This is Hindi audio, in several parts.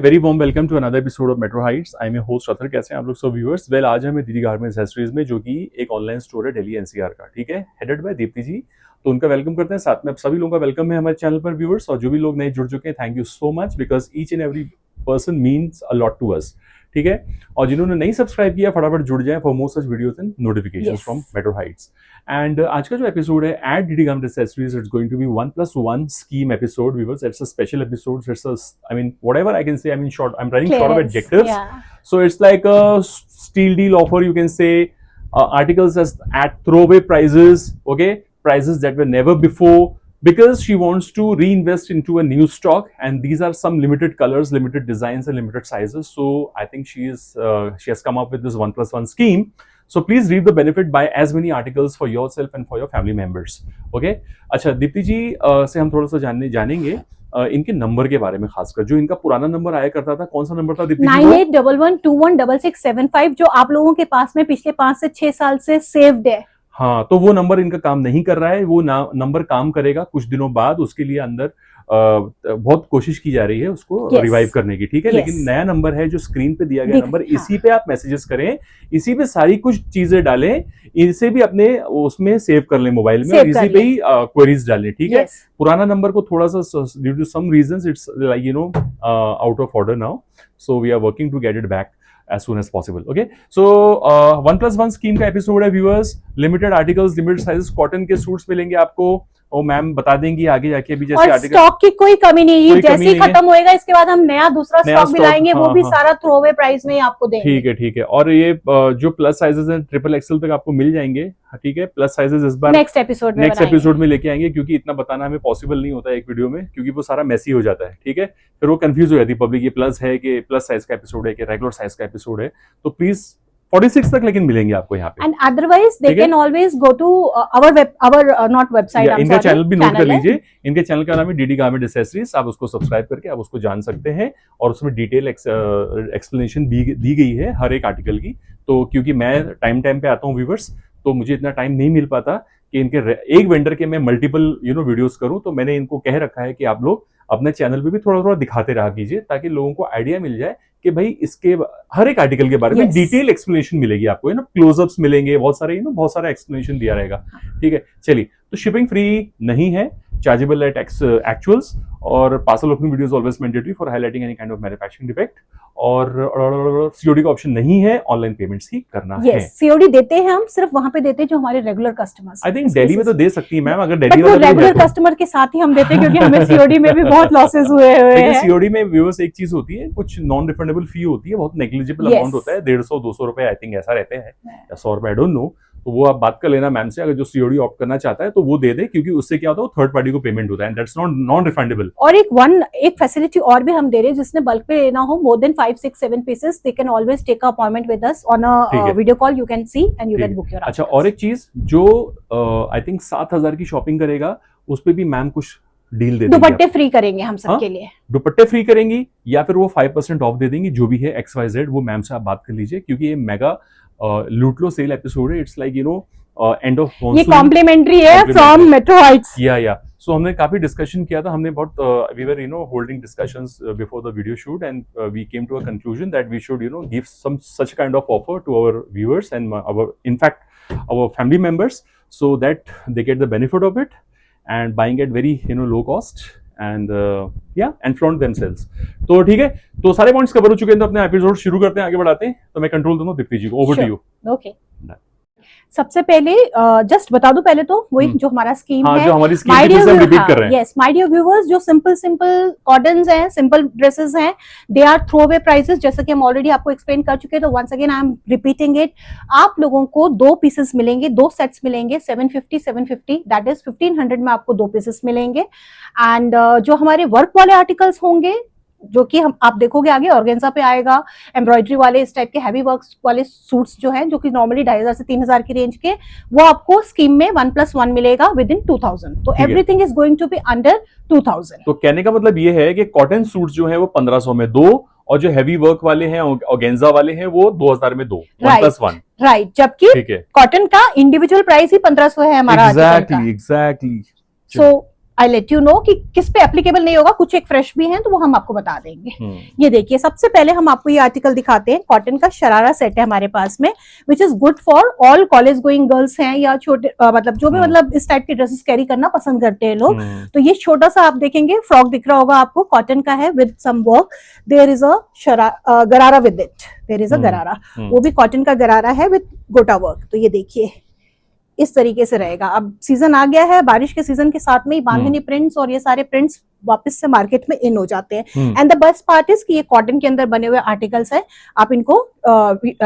Very warm welcome to another episode of Metro Heights. I am your host Atar. कैसे हैं आप लोग सब व्यूअर्स? वेल, आज हमें दीदी गारमेंट्स एक्सेसरीज में, जो कि एक ऑनलाइन स्टोर है दिल्ली एनसीआर का, ठीक है, हेडेड बाय दीप्ति जी। तो उनका वेलकम करते हैं। साथ में आप सभी लोगों का वेलकम है हमारे चैनल पर व्यूअर्स, और जो भी लोग नए जुड़ चुके हैं, thank you so much, because each and every person means a lot to us, ठीक है। और जिन्होंने नहीं सब्सक्राइब किया, फटाफट जुड़ जाएं for more such videos and notifications from Metro Heights. And आज का जो एपिसोड है at DD garments accessories, it's going to be 1+1 scheme episode viewers. It's a special episode. It's a, I mean, whatever I can say, I mean, short, I'm running short of adjectives. Yeah. So it's like a steal deal offer, you can say. Articles as at throwaway prices, okay, prices that were never before, because she wants to reinvest into a new stock, and these are some limited colors, limited designs and limited sizes. So I think she has come up with this 1+1 scheme. So please reap the benefit, buy as many articles for yourself and for your family members. Okay? अच्छा, दीप्ति जी से हम थोड़ा सा जानेंगे इनके नंबर के बारे में, खासकर जो इनका पुराना नंबर आया करता था। कौन सा नंबर था दीप्ति जी? 9811216675, जो आप लोगों के पास में पिछले 5 से 6 साल से सेव्ड है। हाँ, तो वो नंबर इनका काम नहीं कर रहा है। वो नंबर काम करेगा कुछ दिनों बाद। उसके लिए अंदर बहुत कोशिश की जा रही है उसको रिवाइव करने की, ठीक है। लेकिन नया नंबर है जो स्क्रीन पे दिया गया नंबर, इसी पे आप मैसेजेस करें, इसी पे सारी कुछ चीजें डालें, इसे भी अपने उसमें सेव कर लें मोबाइल में, और इसी पे ही क्वेरीज डालें, ठीक है। पुराना नंबर को थोड़ा सा due to some reasons it's like out of order now, so we are working to get it back as soon as possible. Okay, so 1+1 scheme का एपिसोड है viewers. Limited articles, limited sizes, cotton के सूट्स मिलेंगे आपको, और मैम बता देंगी आगे जाके अभी जैसे आर्टिकल। स्टॉक की कोई कमी नहीं है, जैसे ही खत्म होएगा इसके बाद हम दूसरा स्टॉक भी लाएंगे, वो भी सारा थ्रोअवे प्राइस में ही आपको देंगे। ठीक है, ठीक है। और ये जो प्लस साइजेस हैं, XXL तक आपको मिल जाएंगे, ठीक है। प्लस साइजेस इस बार नेक्स्ट एपिसोड में लेके आएंगे, क्योंकि इतना बताना हमें पॉसिबल नहीं होता है एक वीडियो में, क्योंकि वो सारा मैसी हो जाता है, ठीक है। फिर वो कंफ्यूज हो जाती है पब्लिक, ये प्लस है कि प्लस साइज का एपिसोड है कि रेगुलर साइज का एपिसोड है। तो प्लीज 46 तक लेकिन मिलेंगे आपको यहाँ पे। And otherwise they can always go to our not website, इनका चैनल भी नोट कर लीजिए। इनके चैनल का नाम है डीडी गारमेंट एक्सेसरीज। आप उसको सब्सक्राइब करके आप उसको जान सकते हैं, और उसमें डिटेल एक्सप्लेनेशन दी गई है हर एक आर्टिकल की। तो क्योंकि मैं टाइम पे आता हूँ व्यूवर्स, तो मुझे इतना टाइम नहीं मिल पाता कि इनके एक वेंडर के मैं मल्टीपल वीडियोस करूं। तो मैंने इनको कह रखा है कि आप लोग अपने चैनल पे भी थोड़ा थोड़ा दिखाते रहा कीजिए, ताकि लोगों को आइडिया मिल जाए कि भाई इसके हर एक आर्टिकल के बारे में डिटेल एक्सप्लेनेशन मिलेगी आपको, क्लोजअप्स मिलेंगे, बहुत सारा एक्सप्लेनेशन दिया रहेगा, ठीक है। चलिए, तो शिपिंग फ्री नहीं है, चार्जेबल एट एक्चुअल्स, और parcel opening videos always mandatory for highlighting any kind of manufacturing defect, और सीओडी का ऑप्शन नहीं है, ऑनलाइन पेमेंट्स ही करना है। सीओडी देते हैं हम, सिर्फ वहां पे देते हैं जो हमारे regular customers. I think Delhi में तो दे सकती है मैम, अगर दिल्ली में रेगुलर कस्टमर के साथ ही हम देते हैं, क्योंकि हमें सीओडी में भी बहुत लॉसेस हुए हैं। सीओडी में व्यूअर्स एक चीज होती है, कुछ नॉन रिफंडेबल फी होती है, बहुत नेग्लिजिबल अमाउंट होता है, 150-200 रुपए आई थिंक ऐसा रहते हैं, या 100 रुपए, आई डोंट नो। तो वो आप बात कर लेना मैम से, अगर जो सीओडी ऑप्ट करना चाहता है तो वो दे दे, क्योंकि उससे क्या होता है, थर्ड पार्टी को पेमेंट होता है, एंड दैट्स नॉन रिफंडेबल। और एक फैसिलिटी और भी हम दे रहे हैं, जिसने बल्क पे लेना हो, more than 5, 6, 7 pieces, they can always take a appointment with us on a video call, you can see and you can book your. अच्छा, और एक चीज जो आई थिंक 7000 की शॉपिंग करेगा, उस पे भी मैम कुछ डील दे, दुपट्टे फ्री करेंगे हम सबके लिए। दुपट्टे फ्री करेंगी, या फिर वो 5% ऑफ दे देंगी, जो भी है XYZ, वो मैम से आप बात कर लीजिए, क्योंकि ये मेगा लूट लो सेल एपिसोड है। इट्स लाइक एंड ऑफ ये कॉम्प्लीमेंट्री है फ्रॉम मेट्रो हाइट्स। या सो हमने काफी डिस्कशन किया था, हमने बहुत we were holding discussions before the video shoot, and we came to a conclusion that we should give some such kind of offer to our viewers and our in fact our family members, so that they get the benefit of it and buying at very low cost and and flaunt themselves. तो ठीक है, तो सारे पॉइंट्स कवर हो चुके हैं, तो अपने एपिसोड शुरू करते हैं, आगे बढ़ाते हैं। तो मैं कंट्रोल दूंगा दीप्ति जी को, ओवर टू यू। ओके, सबसे पहले जस्ट बता दूं, पहले तो वही जो हमारा स्कीम है, जो हमारी स्कीम है जिसे हम रिपीट कर रहे हैं। यस, माय डियर व्यूअर्स, जो सिंपल कॉटन्स हैं, सिंपल ड्रेसेस हैं, दे आर थ्रोअवे प्राइसेस, जैसा कि हम ऑलरेडी आपको एक्सप्लेन कर चुके हैं। तो once again I am repeating it, आप लोगों को 2 पीसेस मिलेंगे, 2 सेट्स मिलेंगे, 750 दैट इज 1500 में आपको 2 पीसेस मिलेंगे। एंड जो हमारे वर्क वाले आर्टिकल्स होंगे, जो कि आप देखोगे आगे, ऑर्गेन्जा पे आएगा, एम्ब्रॉयडरी वाले, इस टाइप के हैवी वर्क्स वाले सूट्स जो हैं, जो कि नॉर्मली 2500 से 3000 की रेंज के, वो आपको स्कीम में 1+1 मिलेगा विद इन 2000। तो everything is going to be under 2000। तो कहने का मतलब ये है कि कॉटन सूट्स जो है वो 1500 में 2, और जो हैवी वर्क वाले हैं, ऑर्गेन्जा वाले हैं, वो 2000 में 2, 1+1। राइट, जबकि कॉटन का इंडिविजुअल प्राइस ही 1500 है हमारा। Exactly. So I let you know कि किस पे एप्लीकेबल नहीं होगा, कुछ एक फ्रेश भी हैं तो वो हम आपको बता देंगे। ये देखिए, सबसे पहले हम आपको ये आर्टिकल दिखाते हैं, कॉटन का शरारा सेट है हमारे पास में, which is good for all college going girls हैं या छोटे मतलब जो भी मतलब इस टाइप के ड्रेसेस कैरी करना पसंद करते हैं लोग। तो ये छोटा सा आप देखेंगे फ्रॉक दिख रहा होगा आपको, कॉटन का है with some work, there is a gharara with it, there is a gharara, वो भी कॉटन का गरारा है विद गोटा वर्क। तो ये देखिए इस तरीके से रहेगा। अब सीजन आ गया है, बारिश के सीजन के साथ में ही बांधनी प्रिंट्स और ये सारे प्रिंट्स वापस से मार्केट में इन हो जाते हैं। And the best part is कि ये कॉटन के अंदर बने हुए आर्टिकल्स हैं, आप इनको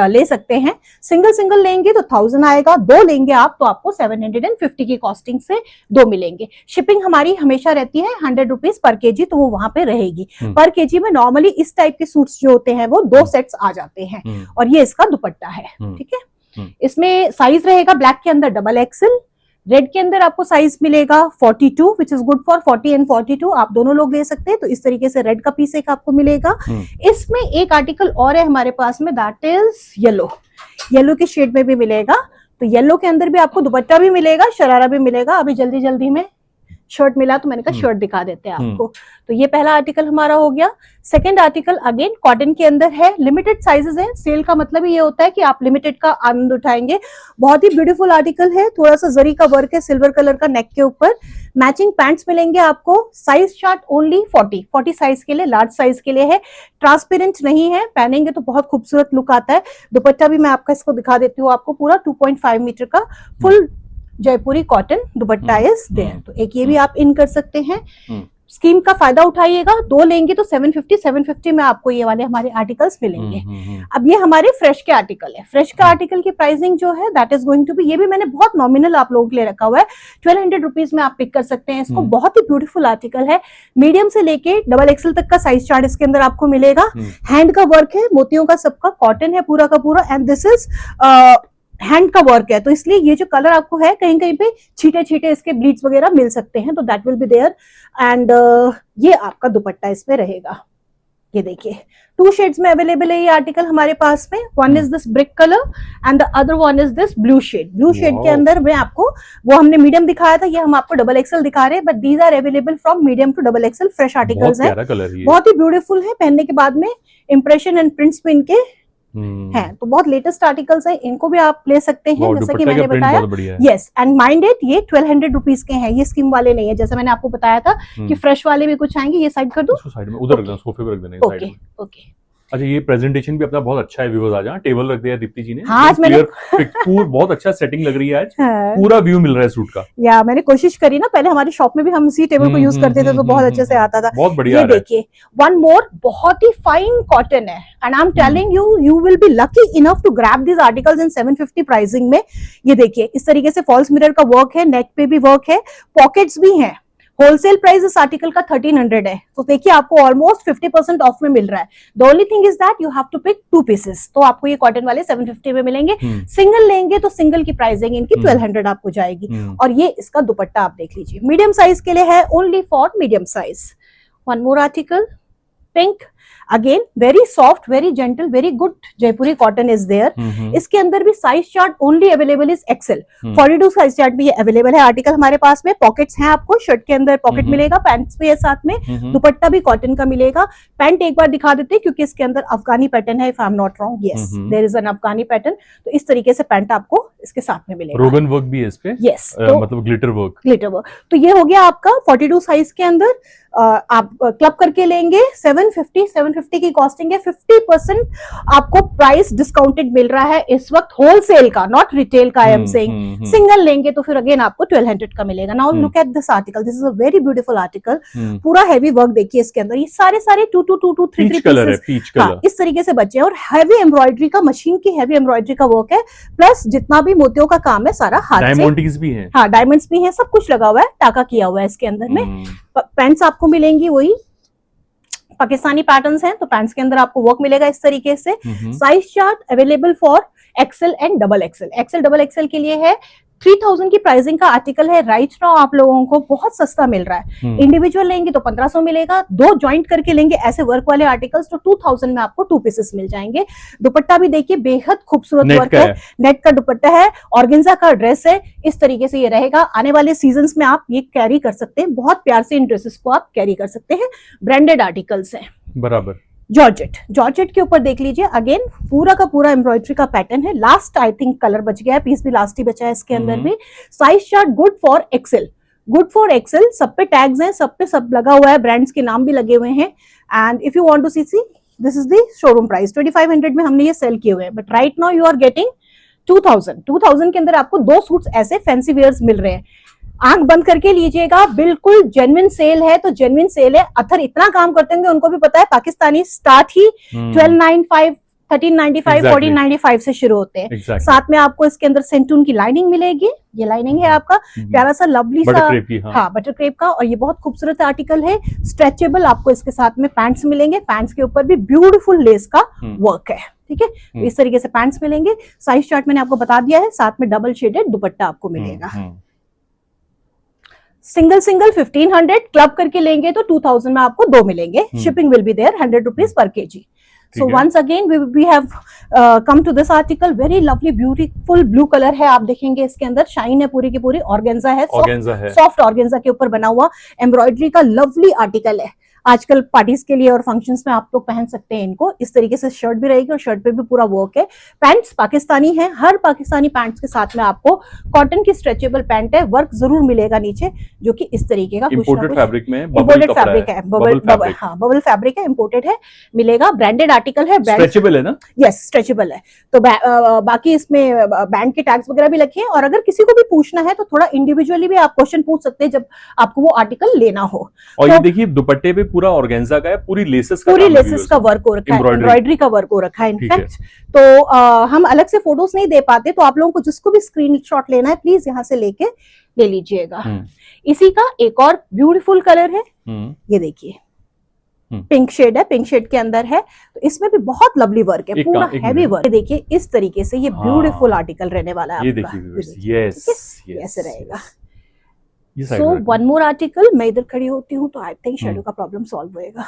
ले सकते हैं। सिंगल सिंगल लेंगे तो 1000 आएगा, दो लेंगे आप तो आपको 750 की कॉस्टिंग से दो मिलेंगे। शिपिंग हमारी हमेशा रहती है 100 रुपीज पर केजी, तो वो वहां पे रहेगी। पर केजी में नॉर्मली इस टाइप के सूट्स जो होते हैं वो 2 सेट्स आ जाते हैं, और ये इसका दुपट्टा है। ठीक है, इसमें साइज रहेगा ब्लैक के अंदर डबल एक्सल, रेड के अंदर आपको साइज मिलेगा 42 which is good for 40 and 42, आप दोनों लोग ले सकते हैं। तो इस तरीके से रेड का पीस एक आपको मिलेगा। इसमें एक आर्टिकल और है हमारे पास में, दैट इज येलो, येलो के शेड में भी मिलेगा। तो येलो के अंदर भी आपको दुपट्टा भी मिलेगा, शरारा भी मिलेगा। अभी जल्दी जल्दी में शर्ट मिला तो मैंने कहा शर्ट दिखा देते हैं आपको। तो ये पहला आर्टिकल हमारा हो गया। सेकंड आर्टिकल अगेन कॉटन के अंदर है, लिमिटेड साइजेस है। सेल का मतलब ये होता है कि आप लिमिटेड का आनंद उठाएंगे। बहुत ही ब्यूटीफुल आर्टिकल है, थोड़ा सा जरी का वर्क है सिल्वर कलर का नेक के ऊपर। मैचिंग पैंट्स मिलेंगे आपको। साइज चार्ट ओनली 40 साइज के लिए, लार्ज साइज के लिए है। ट्रांसपेरेंट नहीं है, पहनेंगे तो बहुत खूबसूरत लुक आता है। दुपट्टा भी मैं आपका इसको दिखा देती हूँ आपको, पूरा 2.5 मीटर का full Jaipuri cotton dupatta is there. तो एक ये भी आप इन कर सकते हैं। स्कीम का फायदा उठाइएगा, दो लेंगे तो 750 में आपको ये वाले हमारे आर्टिकल्स मिलेंगे। अब ये हमारे फ्रेश के आर्टिकल है। फ्रेश का आर्टिकल की प्राइसिंग जो है that is going to be, ये भी मैंने बहुत नॉमिनल आप लोगों के लिए रखा हुआ है, 1200 रुपीज में आप पिक कर सकते हैं इसको। बहुत ही ब्यूटीफुल आर्टिकल है, मीडियम से लेके डबल एक्सल तक का साइज चार्ट इसके अंदर आपको मिलेगा। हैंड का वर्क है, मोतियों का सबका, कॉटन है पूरा का पूरा, एंड दिस इज हैंड का वर्क है। तो इसलिए ये जो कलर आपको है कहीं कहीं पे छीटे छीटे इसके ब्लीड्स वगैरह मिल सकते हैं, तो that will be there. And ये आपका दुपट्टा इसमें रहेगा। ये देखिए 2 शेड्स में अवेलेबल है ये आर्टिकल हमारे पास में। One is this brick colour and the other one is this blue shade. Blue shade के अंदर में आपको, वो हमने मीडियम दिखाया था, ये हम आपको डबल एक्सल दिखा रहे हैं, but these are available from medium to double XL. Fresh articles हैं, बहुत ही ब्यूटीफुल है, पहनने के बाद में इंप्रेशन एंड प्रिंट्स भी इनके हैं। तो बहुत लेटेस्ट आर्टिकल्स हैं, इनको भी आप ले सकते हैं जैसा कि मैंने बताया। यस, एंड माइंड इट, ये 1200 रुपीज के हैं, ये स्कीम वाले नहीं है। जैसे मैंने आपको बताया था कि फ्रेश वाले भी कुछ आएंगे। ये साइड कर दो, साइड में उधर रख देना, सोफे पे रख देना साइड में। ओके। अच्छा, ये प्रेजेंटेशन भी अपना बहुत अच्छा है, व्यूअर्स आज टेबल रख दिया दीप्ति जी ने। हाँ, आज मैंने बहुत अच्छा सेटिंग लग रही है आज। पूरा व्यू मिल रहा है सूट का। या मैंने कोशिश करी ना, पहले हमारी शॉप में भी हम इसी टेबल को यूज करते थे तो बहुत अच्छे से आता था। बहुत बढ़िया। ये देखिए वन मोर, बहुत ही फाइन कॉटन है, and I am telling you, you will be lucky enough to grab this articles in 750 pricing में। ये देखिए इस तरीके से फॉल्स मिरर का वर्क है, नेक पे भी वर्क है, पॉकेट्स भी हैं। होलसेल प्राइस इस आर्टिकल का 1300 है, तो देखिए आपको ऑलमोस्ट 50% ऑफ में मिल रहा है। The only thing is that you have to pick 2 pieces, तो आपको ये कॉटन वाले 750 में मिलेंगे। सिंगल लेंगे तो सिंगल की प्राइसिंग इनकी 1200 आपको जाएगी। और ये इसका दुपट्टा आप देख लीजिए, मीडियम साइज के लिए है, only for medium size. One more article, pink, again very soft, very gentle, very good Jaipuri cotton is there. इसके अंदर भी size chart only available is XL, 42 size chart भी अवेलेबल है आर्टिकल हमारे पास में। पॉकेट्स हैं, आपको शर्ट के अंदर पॉकेट मिलेगा, पैंट्स भी है साथ में, दुपट्टा भी कॉटन का मिलेगा। पैंट एक बार दिखा देते हैं क्योंकि इसके अंदर अफगानी पैटर्न है, if I am not wrong. Yes, there is an Afghani pattern. तो इस तरीके से पैंट आपको इसके साथ में मिलेगा। रोगन वर्क भी है इस पे। यस, मतलब ग्लिटर वर्क। तो ये हो गया आपका 42 साइज के अंदर। आप क्लब करके लेंगे 750 की कॉस्टिंग है। 50% आपको प्राइस डिस्काउंटेड मिल रहा है इस वक्त, होलसेल का, नॉट रिटेल का। आई एम सेइंग सिंगल लेंगे तो फिर अगेन आपको 1200 का मिलेगा। Now look at this article, this is a very beautiful article. पूरा हैवी वर्क देखिए इसके अंदर, ये सारे 2 3 कलर है, पीच कलर इस तरीके से बचे हैं। और हैवी एम्ब्रॉयडरी का, मशीन की हैवी एम्ब्रॉयडरी का वर्क है, प्लस जितना भी मोतियों का काम है सारा हाथ से। डायमंड्स भी हैं। हाँ, डायमंड्स भी हैं, सब कुछ लगा हुआ है, टाका किया हुआ है इसके अंदर में। पैंट्स आपको मिलेंगी वही पाकिस्तानी पैटर्न्स हैं, तो पैंट्स के अंदर आपको वर्क मिलेगा इस तरीके से। Size chart available for XL and double XL. XL double XL के लिए है 3000 की प्राइसिंग का आर्टिकल है, राइट नाउ आप लोगों को बहुत सस्ता मिल रहा है। इंडिविजुअल लेंगे तो 1500 मिलेगा, दो ज्वाइंट करके लेंगे ऐसे वर्क वाले आर्टिकल्स तो 2000 में आपको 2 पीसेस मिल जाएंगे। दुपट्टा भी देखिए बेहद खूबसूरत वर्क है, नेट का दुपट्टा है, ऑर्गेन्जा का ड्रेस है, इस तरीके से ये रहेगा। आने वाले सीजन्स में आप ये कैरी कर सकते हैं, बहुत प्यार से इन ड्रेसेस को आप कैरी कर सकते हैं। ब्रांडेड आर्टिकल्स है, बराबर। जॉर्जेट के ऊपर देख लीजिए, अगेन पूरा का पूरा एम्ब्रॉयडरी का पैटर्न है। लास्ट आई थिंक कलर बच गया है, पीस भी लास्ट ही बचा है इसके अंदर भी। Size chart good for XL, सब पे टैग्स हैं, सब पे सब लगा हुआ है, ब्रांड्स के नाम भी लगे हुए हैं। And if you want to see this is the showroom price, 2500 में हमने ये सेल किए हुए हैं, but right now you are getting 2000 के अंदर आपको 2 सूट्स ऐसे फैंसी वेयर्स मिल रहे हैं। आंख बंद करके लीजिएगा, बिल्कुल जेन्युइन सेल है, तो जेन्युइन सेल है। अथर इतना काम करते होंगे, उनको भी पता है पाकिस्तानी स्टार्ट ही 1295, 1395, 1495 से शुरू होते हैं। साथ में आपको इसके अंदर सेंटून की लाइनिंग मिलेगी, ये लाइनिंग है आपका प्यारा सा लवली सा बटर क्रेप का, और ये बहुत खूबसूरत आर्टिकल है, स्ट्रेचेबल। आपको इसके साथ में पैंट्स मिलेंगे, पैंट्स के ऊपर भी ब्यूटीफुल लेस का वर्क है, ठीक है। इस तरीके से पैंट्स मिलेंगे। साइज चार्ट मैंने आपको बता दिया है, साथ में डबल शेडेड दुपट्टा आपको मिलेगा। सिंगल 1500, क्लब करके लेंगे तो 2000 में आपको 2 मिलेंगे। Shipping will be there, 100 rupees per KG. So once again we have come to this article, very lovely beautiful blue color है, आप देखेंगे इसके अंदर शाइन है पूरी की पूरी, ऑर्गेन्जा है, सॉफ्ट ऑर्गेन्जा के ऊपर बना हुआ एम्ब्रॉयडरी का लवली आर्टिकल है। आजकल पार्टीज के लिए और फंक्शंस में आप लोग पहन सकते हैं इनको। इस तरीके से शर्ट भी रहेगी और शर्ट पे भी पूरा वर्क है। पैंट्स पाकिस्तानी है, हर पाकिस्तानी पैंट्स के साथ में आपको कॉटन की स्ट्रेचेबल पैंट है, वर्क जरूर मिलेगा नीचे, जो कि इस तरीके का इंपोर्टेड फैब्रिक में, इंपोर्टेड फैब्रिक है, बबल फैब्रिक है, इंपोर्टेड है, मिलेगा। ब्रांडेड आर्टिकल है, स्ट्रेचेबल है ना? यस, स्ट्रेचेबल है। तो बाकी इसमें बैंड के टैग्स वगैरह भी लिखे हैं, और अगर किसी को भी पूछना है तो थोड़ा इंडिविजुअली भी आप क्वेश्चन पूछ सकते हैं जब आपको वो आर्टिकल लेना हो। और ये देखिए दुपट्टे पे पूरा ऑर्गेन्जा का है, पूरी लेसेस का वर्क हो रखा है, एम्ब्रॉयडरी का वर्क हो रखा है इनफैक्ट। तो हम अलग से फोटोज नहीं दे पाते, तो आप लोगों को जिसको भी स्क्रीनशॉट लेना है प्लीज यहाँ से लेके ले लीजिएगा। इसी का एक और ब्यूटीफुल कलर है, ये देखिए पिंक शेड है, पिंक शेड के अंदर है, तो इसमें भी बहुत लवली वर्क है, पूरा हैवी वर्क। देखिए इस तरीके से ये ब्यूटीफुल आर्टिकल रहने वाला है, ये देखिए, ऐसे रहेगा। सो वन मोर आर्टिकल, मैं इधर खड़ी होती हूँ तो आई थिंक शेडो का प्रॉब्लम सॉल्व होएगा।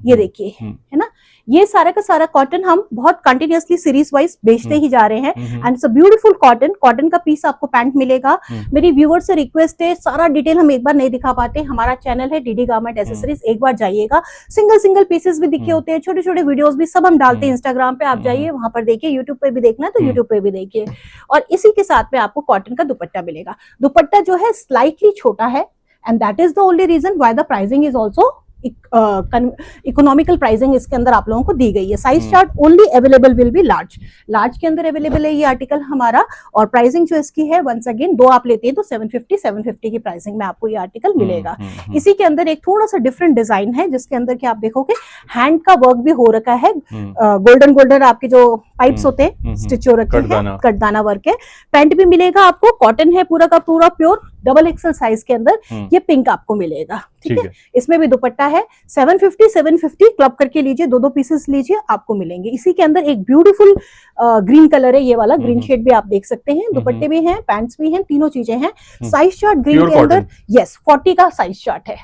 ये देखिए, है ना, ये सारा का सारा कॉटन हम बहुत कंटिन्यूअसली सीरीज वाइज बेचते ही जा रहे हैं, and it's a beautiful cotton का पीस आपको पैंट मिलेगा। मेरी व्यूअर्स से रिक्वेस्ट है, सारा डिटेल हम एक बार नहीं दिखा पाते, हमारा चैनल है डीडी गारमेंट एसेसरीज, एक बार जाइएगा। सिंगल पीसेस भी दिखे होते हैं, छोटे छोटे वीडियोस भी सब हम डालते हैं इंस्टाग्राम पे, आप जाइए वहां पर देखिए। यूट्यूब पे भी देखना है तो यूट्यूब पे भी देखिए। और इसी के साथ में आपको कॉटन का दुपट्टा मिलेगा। दुपट्टा जो है स्लाइटली छोटा है, and that is the only reason why the pricing is also economical pricing इसके अंदर आप लोगों को दी गई है। Size chart only available will be large के अंदर अवेलेबल है ये आर्टिकल हमारा, और प्राइसिंग जो इसकी है वंस अगेन 2 आप लेते हैं तो 750 की प्राइसिंग में आपको ये आर्टिकल मिलेगा। इसी के अंदर एक थोड़ा सा डिफरेंट डिजाइन है, जिसके अंदर कि आप देखोगे हैंड का वर्क भी हो रखा है, गोल्डन आपके जो पाइप्स होते हैं स्टिच हो रखे हैं, कटदाना वर्क है। पैंट भी मिलेगा आपको, कॉटन है पूरा का पूरा प्योर, डबल एक्सल साइज के अंदर ये पिंक आपको मिलेगा, ठीक है। इसमें भी दुपट्टा है, 750 क्लब करके लीजिए, 2 पीसेस लीजिए, आपको मिलेंगे। इसी के अंदर एक ब्यूटीफुल ग्रीन कलर है, ये वाला ग्रीन शेड भी आप देख सकते हैं। दुपट्टे भी हैं, पैंट्स भी हैं, तीनों चीजें हैं। साइज चार्ट ग्रीन के अंदर, यस 40 का साइज चार्ट है।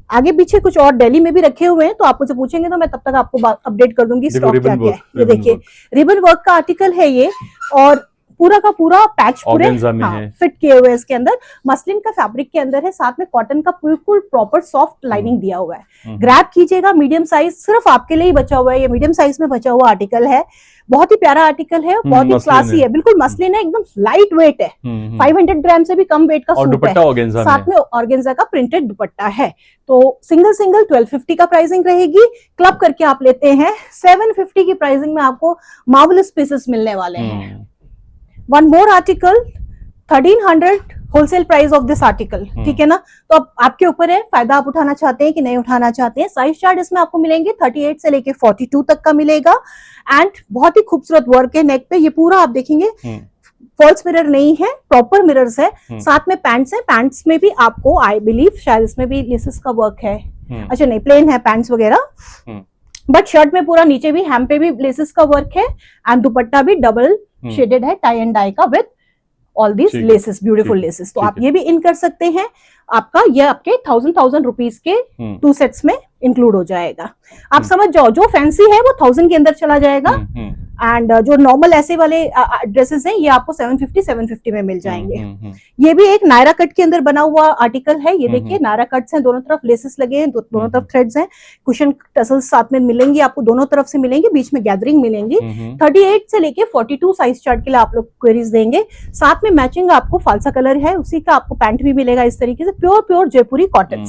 आगे पीछे कुछ और दिल्ली में भी रखे हुए हैं, तो आप मुझे पूछेंगे तो मैं तब तक आपको अपडेट कर दूंगी स्टॉक क्या क्या है। ये देखिए रिबन वर्क का आर्टिकल है ये, और पूरा का पूरा पैच पूरे फिट किए हुए इसके अंदर, मसलिन का फैब्रिक के अंदर है, साथ में कॉटन का बिल्कुल प्रॉपर सॉफ्ट लाइनिंग दिया हुआ है। ग्रैब कीजिएगा, मीडियम साइज सिर्फ आपके लिए ही बचा हुआ है, ये मीडियम साइज में बचा हुआ आर्टिकल है। बहुत ही प्यारा आर्टिकल है, बहुत ही क्लासी है, बिल्कुल मसलिन है, एकदम लाइट वेट है, 500 ग्राम से भी कम वेट का सूट है, साथ में ऑर्गेन्जा का प्रिंटेड दुपट्टा है। तो सिंगल 1250 का प्राइसिंग रहेगी, क्लब करके आप लेते हैं 750 की प्राइसिंग में आपको मार्वेलस पीसेस मिलने वाले हैं। One more article 1300 wholesale price of this article, ठीक है ना। तो अब आपके ऊपर है, फायदा आप उठाना चाहते हैं कि नहीं उठाना चाहते हैं। साइज चार्ट इसमें आपको मिलेंगे 38 से लेके 42 तक का मिलेगा, एंड बहुत ही खूबसूरत वर्क है नेक पे। ये पूरा आप देखेंगे फॉल्स मिरर नहीं है, प्रॉपर मिरर्स है, साथ में पैंट्स है। पैंट्स में भी आपको आई बिलीव शायद इसमें भी लेसेस का वर्क है, अच्छा नहीं प्लेन है पैंट्स वगैरह, बट शर्ट में पूरा नीचे भी हैम पे भी लेसेस का वर्क है, एंड दुपट्टा भी डबल शेडेड है, टाई एंड डाई का विद ऑल दीज ठीक है, लेसेस, ब्यूटीफुल ठीक है, लेसेस। तो ठीक आप है। ये भी इन कर सकते हैं। आपका ये आपके 1000 रुपीज के 2 सेट्स में इंक्लूड हो जाएगा। आप समझ जाओ, जो फैंसी है वो 1000 के अंदर चला जाएगा, एंड जो नॉर्मल ऐसे वाले ड्रेसेस हैं ये आपको 750 में मिल जाएंगे। ये भी एक नायरा कट के अंदर बना हुआ आर्टिकल है। ये देखिए, नायरा कट्स हैं, दोनों तरफ लेसेस लगे हैं, दोनों तरफ थ्रेड्स हैं, कुशन टसल्स साथ में मिलेंगी आपको, दोनों तरफ से मिलेंगी, बीच में गैदरिंग मिलेंगी। 38 से लेके 42 साइज चार्ट के लिए आप लोग क्वेरीज देंगे। साथ में मैचिंग आपको फालसा कलर है उसी का आपको पैंट भी मिलेगा इस तरीके से, प्योर जयपुरी कॉटन।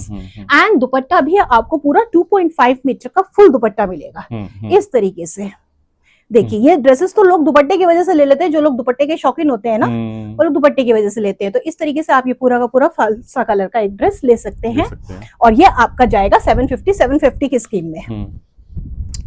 एंड दुपट्टा भी आपको पूरा 2.5 मीटर का फुल दुपट्टा मिलेगा इस तरीके से। देखिए, ये ड्रेसेस तो लोग दुपट्टे की वजह से ले लेते हैं, जो लोग दुपट्टे के शौकीन होते हैं ना, वो लोग दुपट्टे की वजह से लेते हैं। तो इस तरीके से आप ये पूरा का पूरा फालसा कलर का एक ड्रेस ले सकते हैं। और ये आपका जाएगा 750 की स्कीम में।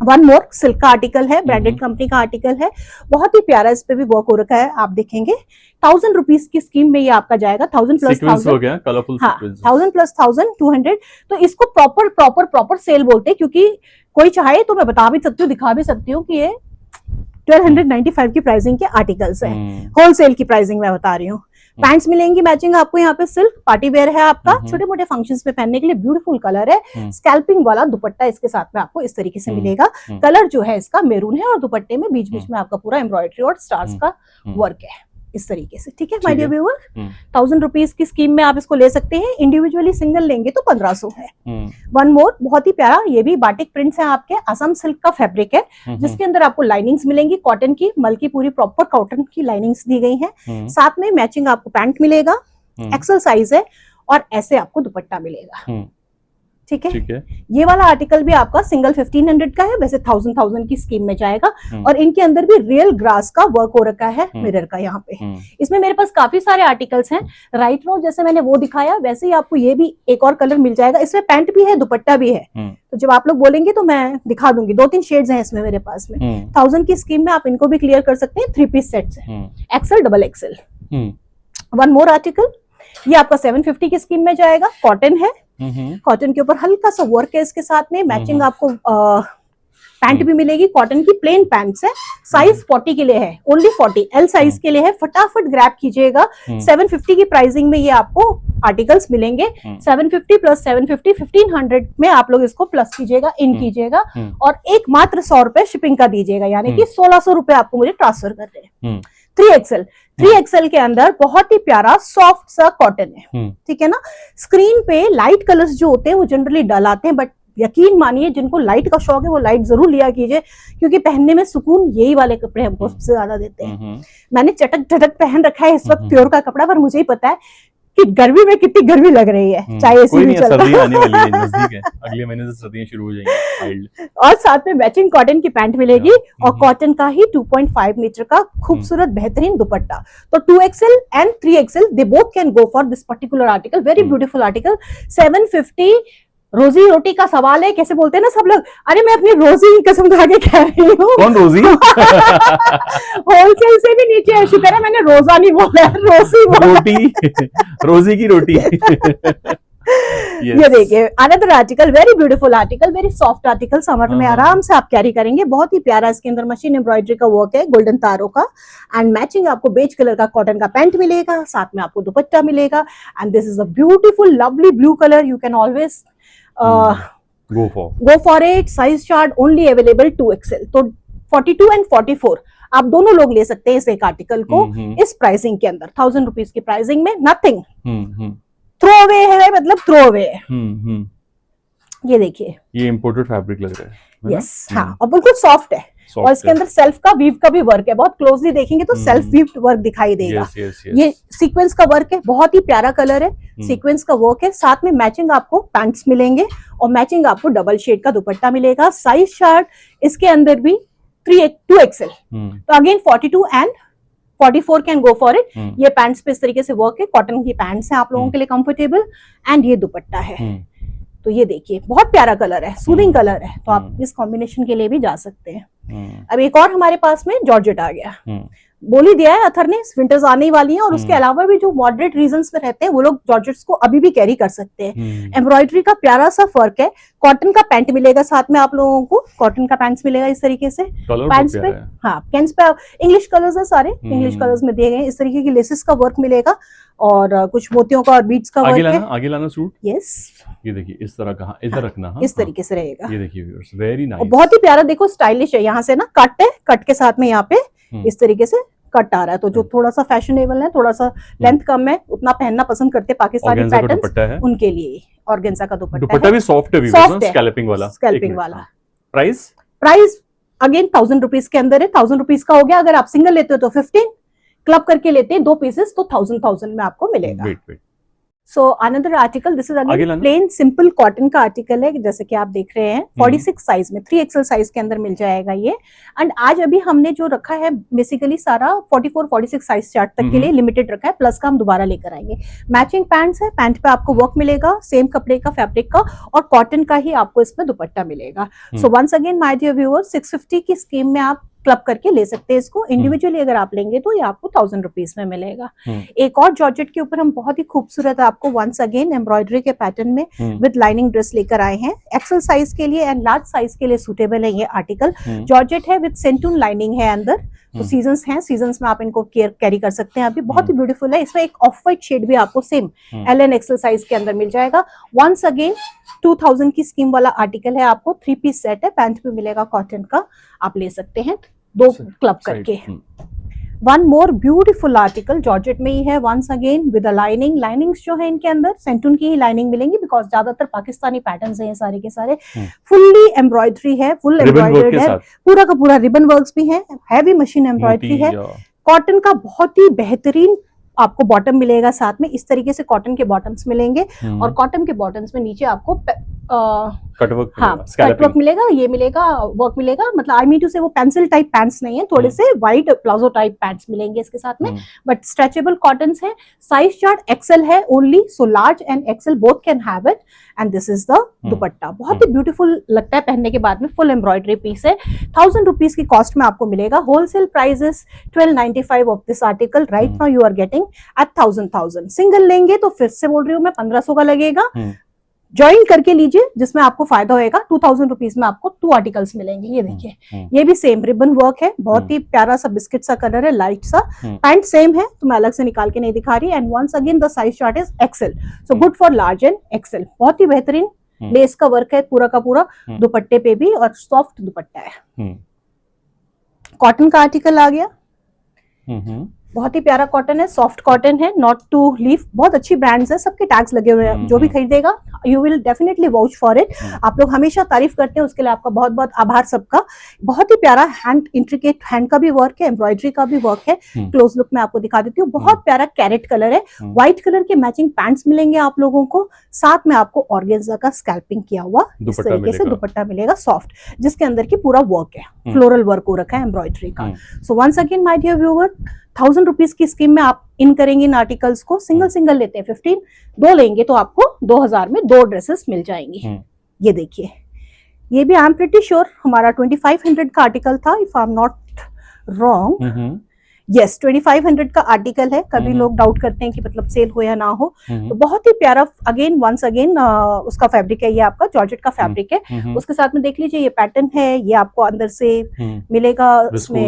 वन मोर सिल्क का आर्टिकल है, ब्रांडेड कंपनी का आर्टिकल है, बहुत ही प्यारा, इस पे भी वर्क हो रखा है, आप देखेंगे। 1000 रुपीज की स्कीम में ये आपका जाएगा, 1000 प्लस 1000, कलरफुल, हाँ, 1000 प्लस 1200। तो इसको प्रॉपर सेल बोलते हैं, क्योंकि कोई चाहे तो मैं बता भी सकती हूँ, दिखा भी सकती हूँ कि ये 1295 की प्राइसिंग के आर्टिकल्स हैं। होलसेल की प्राइसिंग मैं बता रही हूँ। पैंट्स मिलेंगी मैचिंग आपको, यहाँ पे सिल्क पार्टी वेयर है आपका, छोटे मोटे फंक्शंस में पहनने के लिए ब्यूटीफुल कलर है। स्कैल्पिंग वाला दुपट्टा इसके साथ में आपको इस तरीके से मिलेगा। कलर जो है इसका मेरून है, और दुपट्टे में बीच बीच में आपका पूरा एम्ब्रॉयडरी और स्टार्स का वर्क है इस तरीके से। ठीक है माय डियर व्यूअर, 1000 रुपीज की स्कीम में आप इसको ले सकते हैं। इंडिविजुअली सिंगल लेंगे तो 1500 है। वन मोर, बहुत ही प्यारा, ये भी बाटिक प्रिंट्स है आपके, असम सिल्क का फैब्रिक है, जिसके अंदर आपको लाइनिंग्स मिलेंगी कॉटन की, मल की पूरी प्रॉपर कॉटन की लाइनिंग्स दी गई हैं। साथ में मैचिंग आपको पैंट मिलेगा, एक्सल साइज है, और ऐसे आपको दुपट्टा मिलेगा। ठीक है, ये वाला आर्टिकल भी आपका सिंगल 1500 का है, वैसे 1000 की स्कीम में जाएगा। और इनके अंदर भी रियल ग्रास का वर्क हो रखा है मिरर का यहाँ पे। इसमें मेरे पास काफी सारे आर्टिकल्स हैं। राइट नो, जैसे मैंने वो दिखाया वैसे ही आपको ये भी एक और कलर मिल जाएगा। इसमें पैंट भी है, दुपट्टा भी है, तो जब आप लोग बोलेंगे तो मैं दिखा दूंगी। 2-3 शेड्स हैं इसमें मेरे पास में। 1000 की स्कीम में आप इनको भी क्लियर कर सकते हैं। 3 पीस सेट्स है, XL, double XL. One more article, ये आपका 750 की स्कीम में जाएगा। कॉटन है, कॉटन के ऊपर हल्का सा वर्क है, इसके साथ में मैचिंग आपको पैंट भी मिलेगी, कॉटन की प्लेन पैंट्स है। साइज 40 के लिए है, ओनली 40 एल साइज के लिए है, फटाफट ग्रैब कीजिएगा। 750 की प्राइसिंग में ये आपको आर्टिकल्स मिलेंगे। 750 प्लस 750, 1500 में आप लोग इसको प्लस कीजिएगा, इन कीजिएगा, और एक मात्र 100 रुपए शिपिंग का दीजिएगा, यानी कि 1600 रुपए आपको मुझे ट्रांसफर कर रहे हैं। 3XL के अंदर बहुत ही प्यारा सॉफ्ट सा कॉटन है। ठीक है ना, स्क्रीन पे लाइट कलर्स जो होते हैं वो जनरली डल आते हैं, बट यकीन मानिए जिनको लाइट का शौक है वो लाइट जरूर लिया कीजिए, क्योंकि पहनने में सुकून यही वाले कपड़े हमको सबसे ज्यादा देते हैं। मैंने चटक पहन रखा है इस वक्त प्योर का कपड़ा, पर मुझे ही पता है कि गर्मी में कितनी गर्मी लग रही है, चाहे एसी भी चल रहा है। आने वाली है, नजदीक है, अगले महीने से सर्दियां शुरू हो जाएंगी। और साथ में मैचिंग कॉटन की पैंट मिलेगी, और कॉटन का ही 2.5 मीटर का खूबसूरत बेहतरीन दुपट्टा। तो 2XL and 3XL they both can go for this particular article, very beautiful article. 750 रोजी रोटी का सवाल है, कैसे बोलते हैं ना सब लोग, अरे मैं अपनी रोजी की कसम खा के कह रही हूँ। कौन रोजी? होलसेल से भी नीचे है, शुक्र है मैंने रोजा नहीं बोला, रोजी बोला। रोटी, रोजी की रोटी। ये देखिए another article, very beautiful article, very soft article, summer में आराम से आप कैरी करेंगे, बहुत ही प्यारा। इसके अंदर मशीन एम्ब्रॉयडरी का वर्क है, गोल्डन तारों का, एंड मैचिंग आपको बेज कलर का कॉटन का पैंट मिलेगा, साथ में आपको दुपट्टा मिलेगा। And this is a beautiful lovely blue colour, you can always go for it. Size chart only available 2XL, तो 42 एंड 44 आप दोनों लोग ले सकते हैं इस एक आर्टिकल को इस प्राइसिंग के अंदर। 1000 रुपीज की प्राइसिंग में नथिंग, थ्रो अवे है, मतलब थ्रो अवे है। ये देखिए, ये इंपोर्टेड फैब्रिक लग रहा है। यस, हाँ, और बिल्कुल सॉफ्ट है, और इसके अंदर सेल्फ का वीव का भी वर्क है, बहुत क्लोजली देखेंगे तो सेल्फ वीव वर्क दिखाई देगा। ये सीक्वेंस का वर्क है, बहुत ही प्यारा कलर है, सीक्वेंस का वर्क है, साथ में मैचिंग आपको पैंट्स मिलेंगे, और मैचिंग आपको डबल शेड का दुपट्टा मिलेगा। साइज चार्ट इसके अंदर भी 2XL, तो again 42 and 44 can go for it. ये पैंट्स पे इस तरीके से वर्क है, कॉटन की पैंट्स हैं आप लोगों के लिए कंफर्टेबल, एंड ये दुपट्टा है। तो ये देखिए बहुत प्यारा कलर है, सूदिंग कलर है, तो आप इस कॉम्बिनेशन के लिए भी जा सकते हैं। अब एक और हमारे पास में जॉर्जेट आ गया, बोल ही दिया है अथर ने, विंटर्स आने ही वाली हैं, और उसके हम्म। अलावा भी जो मॉडरेट रीजन्स में रहते हैं वो लोग जॉर्जेट्स को अभी भी कैरी कर सकते हैं। हम्म। एम्ब्रॉयडरी का प्यारा सा फर्क है। कॉटन का पैंट मिलेगा साथ में आप लोगों को, कॉटन का पैंट्स मिलेगा इस तरीके से। कलर बहुत पैंट्स पे प्यारा है। हाँ, पैंट्स पे इंग्लिश कलर्स है सारे, इंग्लिश हम्म। कलर्स में दिए गए हैं। इस तरीके की लेसेस का वर्क मिलेगा और कुछ मोतियों का और बीड्स का आगे वर्क है। लाना, आगे लाना सूट। यस, ये देखिए इस तरह का, इधर रखना। हाँ, इस तरीके से रहेगा। ये देखिए व्यूअर्स, वेरी और नाइस। बहुत ही प्यारा, देखो स्टाइलिश है। यहाँ से ना कट है, कट के साथ में यहाँ पे इस तरीके से कट आ रहा है, तो जो थोड़ा सा फैशनेबल है, थोड़ा सा लेंथ कम है, उतना पहनना पसंद करते हैं पाकिस्तानी ऑर्गेन्जा का पैटर्न्स, दुपट्टा है। उनके लिए ऑर्गेन्जा का दुपट्टा दुपट्टा है। भी सॉफ्ट है Soft व्यूअर्स, है। स्कैल्पिंग वाला। स्कैल्पिंग वाला। प्राइस प्राइस अगेन 1000 रुपीज के अंदर है, 1000 रुपीज का हो गया। अगर आप सिंगल लेते हो तो 15, क्लब करके लेते हैं 2 पीसेस तो 1000 में आपको मिलेगा। Wait wait. So another article, this is आगे अगेन लाना। प्लेन सिंपल कॉटन का आर्टिकल है, जैसे कि आप देख रहे हैं 46 साइज में, 3XL साइज के अंदर मिल जाएगा ये। एंड आज अभी हमने जो रखा है बेसिकली सारा 44-46 साइज चार्ट तक के लिए लिमिटेड रखा है, प्लस का हम दोबारा लेकर आएंगे। मैचिंग पैंट्स है, पैंट पे आपको वर्क मिलेगा सेम कपड़े का, फैब्रिक का, और कॉटन का ही आपको इसमें दुपट्टा मिलेगा। So once again my dear viewers, 650 की स्कीम में आप क्लब करके ले सकते हैं इसको। इंडिविजुअली अगर आप लेंगे तो ये आपको 1000 रुपीज में मिलेगा। एक और जॉर्जेट के ऊपर हम बहुत ही खूबसूरत आपको वंस अगेन एम्ब्रॉयडरी के पैटर्न में विद लाइनिंग ड्रेस लेकर आए हैं। एक्सेल साइज के लिए एंड लार्ज साइज के लिए सूटेबल है ये आर्टिकल। जॉर्जेट है विद सेंटून लाइनिंग है अंदर, तो सीजन्स हैं, सीजन्स में आप इनको कैरी कर सकते हैं। अभी बहुत ही ब्यूटीफुल है। इसमें एक ऑफ व्हाइट शेड भी आपको same L and XL size के अंदर मिल जाएगा। वंस अगेन 2000 की स्कीम वाला आर्टिकल है, आपको 3 पीस सेट है, पैंट भी मिलेगा कॉटन का, आप ले सकते हैं 2 क्लब करके। One more beautiful article georgette में ही है, once again with a lining. Linings जो है इनके अंदर सेंटून की ही लाइनिंग मिलेंगी, बिकॉज ज्यादातर पाकिस्तानी पैटर्न्स हैं सारे के सारे। फुल्ली एम्ब्रॉयडरी है, फुल एम्ब्रॉयडर्ड है, पूरा का पूरा रिबन वर्क्स भी है, हैवी मशीन एम्ब्रॉयडरी है। कॉटन का बहुत ही बेहतरीन आपको बॉटम मिलेगा साथ में, इस तरीके से कॉटन के बॉटम्स मिलेंगे, और कॉटन के बॉटम्स में नीचे आपको कटवर्क, हाँ, कटवर्क मिलेगा, ये मिलेगा, वर्क मिलेगा। मतलब आई मीन टू से वो पेंसिल टाइप पैंट्स नहीं है, थोड़े से वाइड प्लाजो टाइप पैंट्स मिलेंगे इसके साथ में, बट स्ट्रेचेबल कॉटन्स है। साइज चार्ट एक्सेल है only, so large and XL both can have it. And this is the dupatta, बहुत ही ब्यूटीफुल लगता है पहनने के बाद में, फुल एम्ब्रॉयडरी पीस है। 1000 रुपीज की कॉस्ट में आपको मिलेगा। Wholesale price is 1295 of this article. Right now you are getting at 1000। Single लेंगे तो फिर से बोल रही हूँ मैं 1500 का लगेगा। ज्वाइन करके लीजिए जिसमें आपको फायदा होएगा। 2000 रुपीज में आपको 2 आर्टिकल्स मिलेंगे। ये देखिए, ये भी सेम रिबन वर्क है, बहुत ही प्यारा सा बिस्किट सा कलर है, लाइट सा। पैंट सेम है तो मैं अलग से निकाल के नहीं दिखा रही। And once again the size chart is XL, so good for large and XL. बहुत ही बेहतरीन लेस का वर्क है पूरा का पूरा दुपट्टे पे भी, और सॉफ्ट दुपट्टा है। कॉटन का आर्टिकल आ गया, बहुत ही प्यारा कॉटन है, सॉफ्ट कॉटन है, नॉट टू लीव। बहुत अच्छी ब्रांड्स है, सबके टैग्स लगे हुए हैं। जो भी खरीदेगा you will definitely vouch for it. आप लोग हमेशा तारीफ करते हैं, उसके लिए आपका बहुत बहुत आभार सबका। बहुत ही प्यारा हैंड, इंट्रिकेट हैंड का भी वर्क है, एम्ब्रॉयडरी का भी वर्क है। क्लोज लुक में आपको दिखा देती हूँ। बहुत प्यारा कैरेट कलर है, व्हाइट कलर के मैचिंग पैंट्स मिलेंगे आप लोगों को, साथ में आपको ऑर्गेन्जा का स्कैल्पिंग किया हुआ इस तरीके से दुपट्टा मिलेगा सॉफ्ट, जिसके अंदर की पूरा वर्क है, फ्लोरल वर्क हो रखा है एम्ब्रॉयडरी का। So once again my dear viewer, 1000 rupees की स्कीम में आप इन करेंगे इन आर्टिकल्स को। सिंगल सिंगल लेते हैं 15, 2 लेंगे तो आपको 2000 में 2 ड्रेसेस मिल जाएंगी। ये देखिए, ये भी आई एम प्रिटी श्योर हमारा 2500 का आर्टिकल था, if I am not wrong. Yes, 2500 का आर्टिकल है। कभी लोग डाउट करते हैं कि मतलब सेल हो या ना हो, तो बहुत ही प्यारा अगेन वंस अगेन उसका फैब्रिक है, ये आपका जॉर्जेट का फैब्रिक है। उसके साथ में देख लीजिए ये पैटर्न है, ये आपको अंदर से मिलेगा, इसमें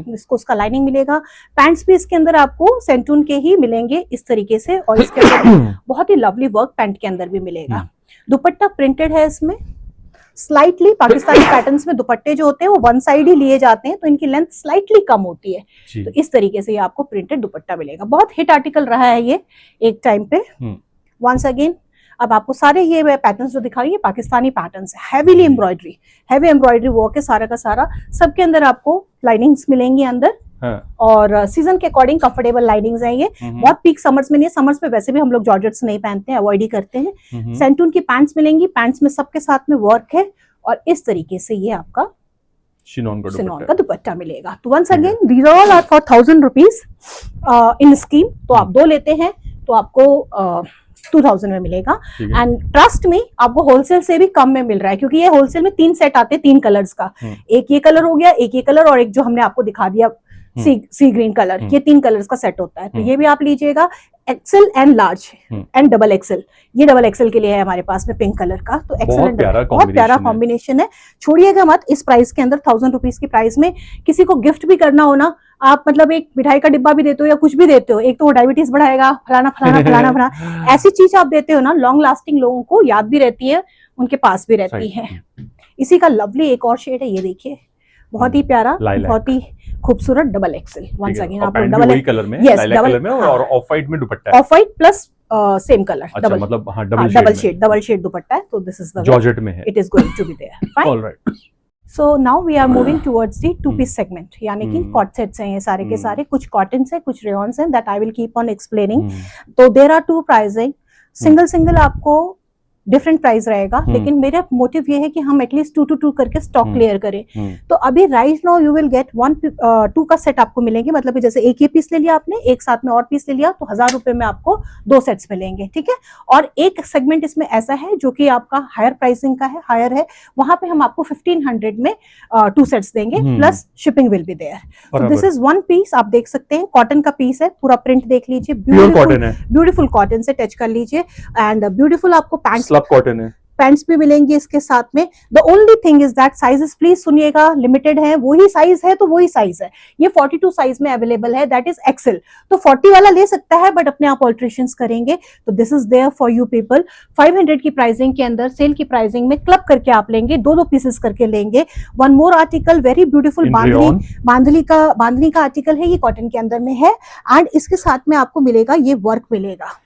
विस्कोस का लाइनिंग मिलेगा। पैंट्स भी इसके अंदर आपको सेंटून के ही मिलेंगे इस तरीके से, और इसके अंदर बहुत ही लवली वर्क पैंट के अंदर भी मिलेगा। दुपट्टा प्रिंटेड है इसमें स्लाइटली। पाकिस्तानी पैटर्न्स में दुपट्टे जो होते हैं वो वन साइड ही लिए जाते हैं, तो इनकी लेंथ स्लाइटली कम होती है, तो इस तरीके से ये आपको प्रिंटेड दुपट्टा मिलेगा। बहुत हिट आर्टिकल रहा है ये एक टाइम पे। वंस अगेन अब आपको सारे ये पैटर्न्स जो दिखा रही है पाकिस्तानी पैटर्न्स है, heavily embroidery, heavy embroidery work है सारा का सारा। सबके अंदर आपको लाइनिंग्स मिलेंगी अंदर, और सीजन के अकॉर्डिंग कंफर्टेबल लाइनिंग्स हैं ये। बहुत पीक समर्स में नहीं है, समर्स में वैसे भी हम लोग जॉर्जेट्स नहीं पहनते हैं, अवॉइड ही करते हैं। सेंटून की पैंट्स मिलेंगी, पैंट्स में सबके साथ में वर्क है, और इस तरीके से ये आपका शिनॉन का दुपट्टा मिलेगा। तो once again these all are for 1000 rupees in scheme. तो आप 2 लेते हैं तो आपको 2000 में मिलेगा। एंड ट्रस्ट में आपको होलसेल से भी कम में मिल रहा है, क्योंकि ये होलसेल में 3 सेट आते हैं 3 कलर्स का। एक ये कलर हो गया, एक ये कलर, और एक जो हमने आपको दिखा दिया सी ग्रीन कलर, ये 3 कलर्स का सेट होता है, तो ये भी आप लीजिएगा। XL and large and double XL, ये डबल एक्सेल के लिए है हमारे पास में पिंक कलर का, तो एक्सेल बहुत प्यारा कॉम्बिनेशन है। छोड़िएगा मत, इस प्राइस के अंदर 1000 रुपीज की प्राइस में किसी को गिफ्ट भी करना हो ना, आप मतलब एक मिठाई का डिब्बा भी देते हो या कुछ भी देते हो, एक तो वो डायबिटीज बढ़ाएगा, फलाना फलाना फलाना फलाना, ऐसी चीज आप देते हो ना, लॉन्ग लास्टिंग, लोगों को याद भी रहती है, उनके पास भी रहती है। इसी का लवली एक और शेड है, ये देखिए, बहुत ही प्यारा, बहुत ही खूबसूरत डबल एक्सेल। वंस अगेन आप डबल कलर में, यस लाइलाक कलर में, और ऑफ व्हाइट में दुपट्टा है, of white plus same colour, अच्छा, डबल मतलब हाँ, डबल शेड दुपट्टा है, तो दिस इज द जॉर्जेट में है, it is going to be there, fine. Alright. So now we are moving towards the 2 piece segment, यानी कि कॉट सेट्स हैं ये सारे के सारे, कुछ कॉटन्स हैं, कुछ रेयॉन्स हैं, that I will keep on explaining. तो देयर आर 2 प्राइसिंग, सिंगल आपको डिफरेंट प्राइस रहेगा, लेकिन मेरा मोटिव ये है कि हम एटलीस्ट 2 to 2 करके स्टॉक क्लियर करें। तो अभी right now you will get 2 का सेट आपको मिलेंगे, मतलब जैसे एक ये पीस ले लिया आपने, एक साथ में और पीस ले लिया, तो 1000 रुपए में आपको 2 सेट्स मिलेंगे, ठीक है। और एक सेगमेंट इसमें ऐसा है जो कि आपका हायर प्राइसिंग का है, हायर है, वहां पे हम आपको 1500 में 2 सेट्स देंगे, plus shipping will be there. This is 1 piece, आप देख सकते हैं, कॉटन का पीस है, पूरा प्रिंट देख लीजिए, ब्यूटीफुल कॉटन से टच कर लीजिए, एंड ब्यूटीफुल आपको पैंट्स कॉटन है, पैंट्स भी मिलेंगी इसके साथ में। The only thing is that sizes, please सुनिएगा, लिमिटेड है, वही साइज है तो वही साइज है, ये 42 साइज में अवेलेबल है, दैट इज एक्सेल। तो 40 वाला ले सकता है, बट अपने आप ऑल्ट्रेशंस करेंगे, तो this is there for you people. 500 की प्राइसिंग के अंदर, सेल की प्राइसिंग में क्लब करके आप लेंगे, 2 पीसेस करके लेंगे। One more article, very beautiful bandhani का आर्टिकल है, ये कॉटन के अंदर में है, एंड इसके साथ में आपको मिलेगा ये वर्क मिलेगा।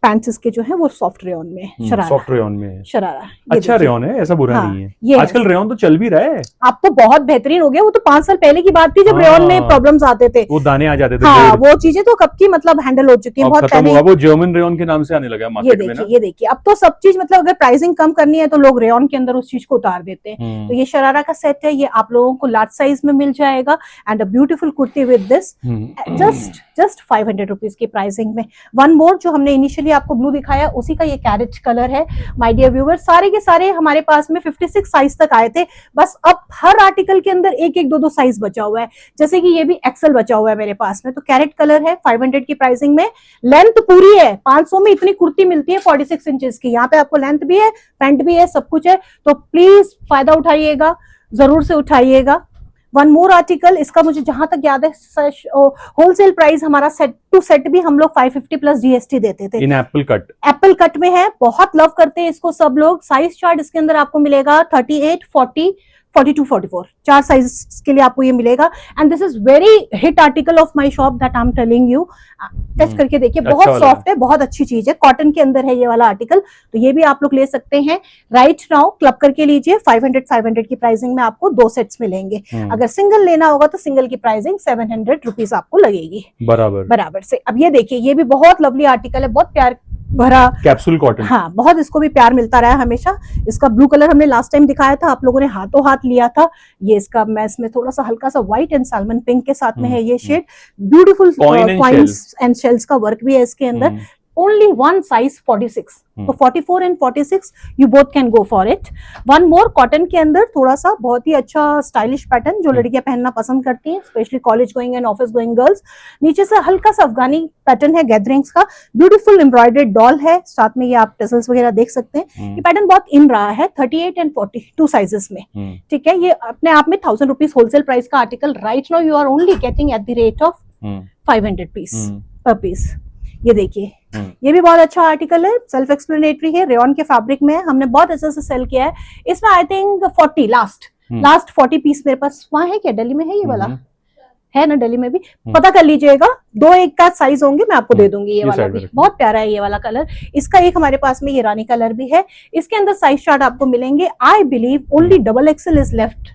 पैंट्स इसके जो है वो सॉफ्ट रेयॉन में, सॉफ्ट रेयॉन में, शरारा अच्छा रेयॉन है, ऐसा बुरा नहीं है। आजकल रेयॉन तो चल भी रहा है, आप तो बहुत बेहतरीन हो गया, वो तो 5 साल पहले की बात थी जब रेयॉन में प्रॉब्लम्स आते थे, वो दाने आ जाते थे, हाँ, वो चीजें तो कब की मतलब हैंडल हो चुकी है, बहुत पहले। वो जर्मन रेयॉन के नाम से आने लगा मार्केट में ना। ये देखिए, अब तो सब चीज मतलब अगर प्राइसिंग कम करनी है तो लोग रेयॉन के अंदर उस चीज को उतार देते हैं। तो ये शरारा का सेट है, ये आप लोगों को लार्ज साइज में मिल जाएगा, and a beautiful kurti with this, just 500 rupees की प्राइसिंग में। वन मोर, जो हमने इनिशियली आपको ब्लू दिखाया, उसी का ये कैरेट कलर है। माय डियर व्यूअर्स, सारे के सारे हमारे पास में 56 साइज तक आए थे, बस अब हर आर्टिकल के अंदर 1-1, 2-2 साइज बचा हुआ है, जैसे कि ये भी एक्सेल बचा हुआ है मेरे पास में। तो कैरेट कलर है, 500 की प्राइसिंग में, लेंथ पूरी है, 500 में इतनी कुर्ती मिलती है 46 इंचेस की, यहाँ पे आपको लेंथ भी है, पैंट भी है, सब कुछ है, तो प्लीज फायदा उठाइएगा, जरूर से उठाइएगा। वन मोर आर्टिकल, इसका मुझे जहां तक याद है होलसेल प्राइस हमारा सेट टू सेट भी हम लोग 550 प्लस जीएसटी देते थे। इन एप्पल कट में है, बहुत लव करते हैं इसको सब लोग। साइज चार्ट इसके अंदर आपको मिलेगा 38, 40, 42, 44, 4 साइज के लिए आपको ये मिलेगा, and this is very hit article of my shop that I am telling you. Touch करके देखिए, बहुत सॉफ्ट है, बहुत अच्छी चीज है, कॉटन के अंदर है ये वाला आर्टिकल, तो ये भी आप लोग ले सकते हैं। राइट नाउ क्लब करके लीजिए, 500 की प्राइसिंग में आपको 2 सेट्स मिलेंगे। अगर सिंगल लेना होगा तो सिंगल की प्राइसिंग 700 रुपीज आपको लगेगी बराबर से। अब ये देखिए, ये भी बहुत लवली आर्टिकल है, बहुत प्यार भरा कैप्सूल कॉटन, हाँ, बहुत इसको भी प्यार मिलता रहा है हमेशा। इसका ब्लू कलर हमने लास्ट टाइम दिखाया था, आप लोगों ने हाथों हाथ लिया था। ये इसका मैं इसमें थोड़ा सा हल्का सा व्हाइट एंड सैल्मन पिंक के साथ में है ये shade, beautiful coins and shells का वर्क भी है इसके अंदर। only one size 46, तो 44 and 46 you both can go for it. One more, cotton के अंदर थोड़ा सा बहुत ही अच्छा स्टाइलिश पैटर्न जो लड़कियां पहनना पसंद करती हैं, specially college going and office going girls. नीचे से हल्का सा अफगानी पैटर्न है गैदरिंग्स का, ब्यूटीफुल एम्ब्रॉयडर्ड डॉल है, साथ में ये आप टेसल्स वगैरह देख सकते हैं। ये पैटर्न बहुत इन रहा है 38 and 42 साइजेस में, ठीक है। ये अपने आप में 1000 रुपीज होलसेल प्राइस का article, right now you are only getting at the rate of 500 piece per piece. ये देखिए, ये भी बहुत अच्छा आर्टिकल है, सेल्फ एक्सप्लेनेटरी है, रेयॉन के फैब्रिक में, हमने बहुत अच्छे से सेल किया है। इसमें आई थिंक 40 लास्ट 40 पीस मेरे पास वहां है क्या, दिल्ली में है ये वाला, है ना, दिल्ली में भी पता कर लीजिएगा, 2-1 का साइज होंगे, मैं आपको दे दूंगी। ये वाला भी बहुत प्यारा है, ये वाला कलर। इसका एक हमारे पास में ये रानी कलर भी है, इसके अंदर साइज चार्ट आपको मिलेंगे। I believe only double XL is left,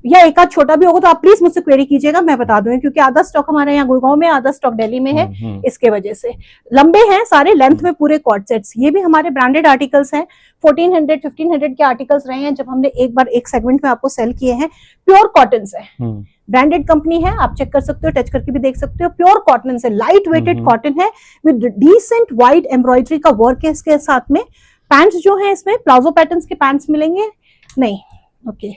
या एक आध छोटा भी होगा तो आप प्लीज मुझसे क्वेरी कीजिएगा, मैं बता दूंगी, क्योंकि आधा स्टॉक हमारे यहाँ गुड़गांव में, आधा स्टॉक दिल्ली में है, इसके वजह से। लंबे हैं सारे, लेंथ में पूरे कॉर्ड सेट्स, ये भी हमारे ब्रांडेड आर्टिकल्स हैं। 1400, 1500 के आर्टिकल्स रहे हैं जब हमने एक बार एक सेगमेंट में आपको सेल किए हैं। प्योर कॉटन है, ब्रांडेड कंपनी है, आप चेक कर सकते हो, टच करके भी देख सकते हो। प्योर कॉटन से, लाइट वेटेड कॉटन है विद डिसेंट वाइड एम्ब्रॉयडरी का वर्क है इसके साथ में। पैंट्स जो है इसमें प्लाजो पैटर्न्स के पैंट्स मिलेंगे नहीं, ओके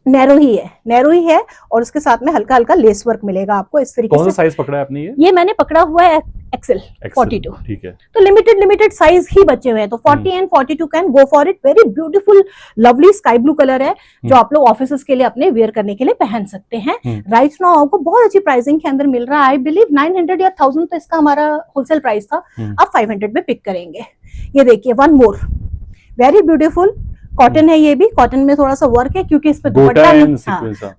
नैरो ही है और उसके साथ में हल्का हल्का लेस वर्क मिलेगा आपको इस तरीके से। कौन सा साइज पकड़ा है आपने ये मैंने पकड़ा हुआ है एक्सेल 42। ठीक है। तो लिमिटेड साइज ही बचे हुए हैं, तो 40 and 42 can go for it. Very beautiful lovely sky blue colour है जो आप लोग ऑफिसेस के लिए अपने वेयर करने के लिए पहन सकते हैं। राइट नाउ आपको बहुत अच्छी प्राइसिंग के अंदर मिल रहा है। आई बिलीव 900 या 1000 तो इसका हमारा होलसेल प्राइस था, आप 500 में पिक करेंगे। ये देखिए one more very beautiful cotton है, ये भी कॉटन में थोड़ा सा वर्क है क्योंकि इस पे दुपट्टा नहीं,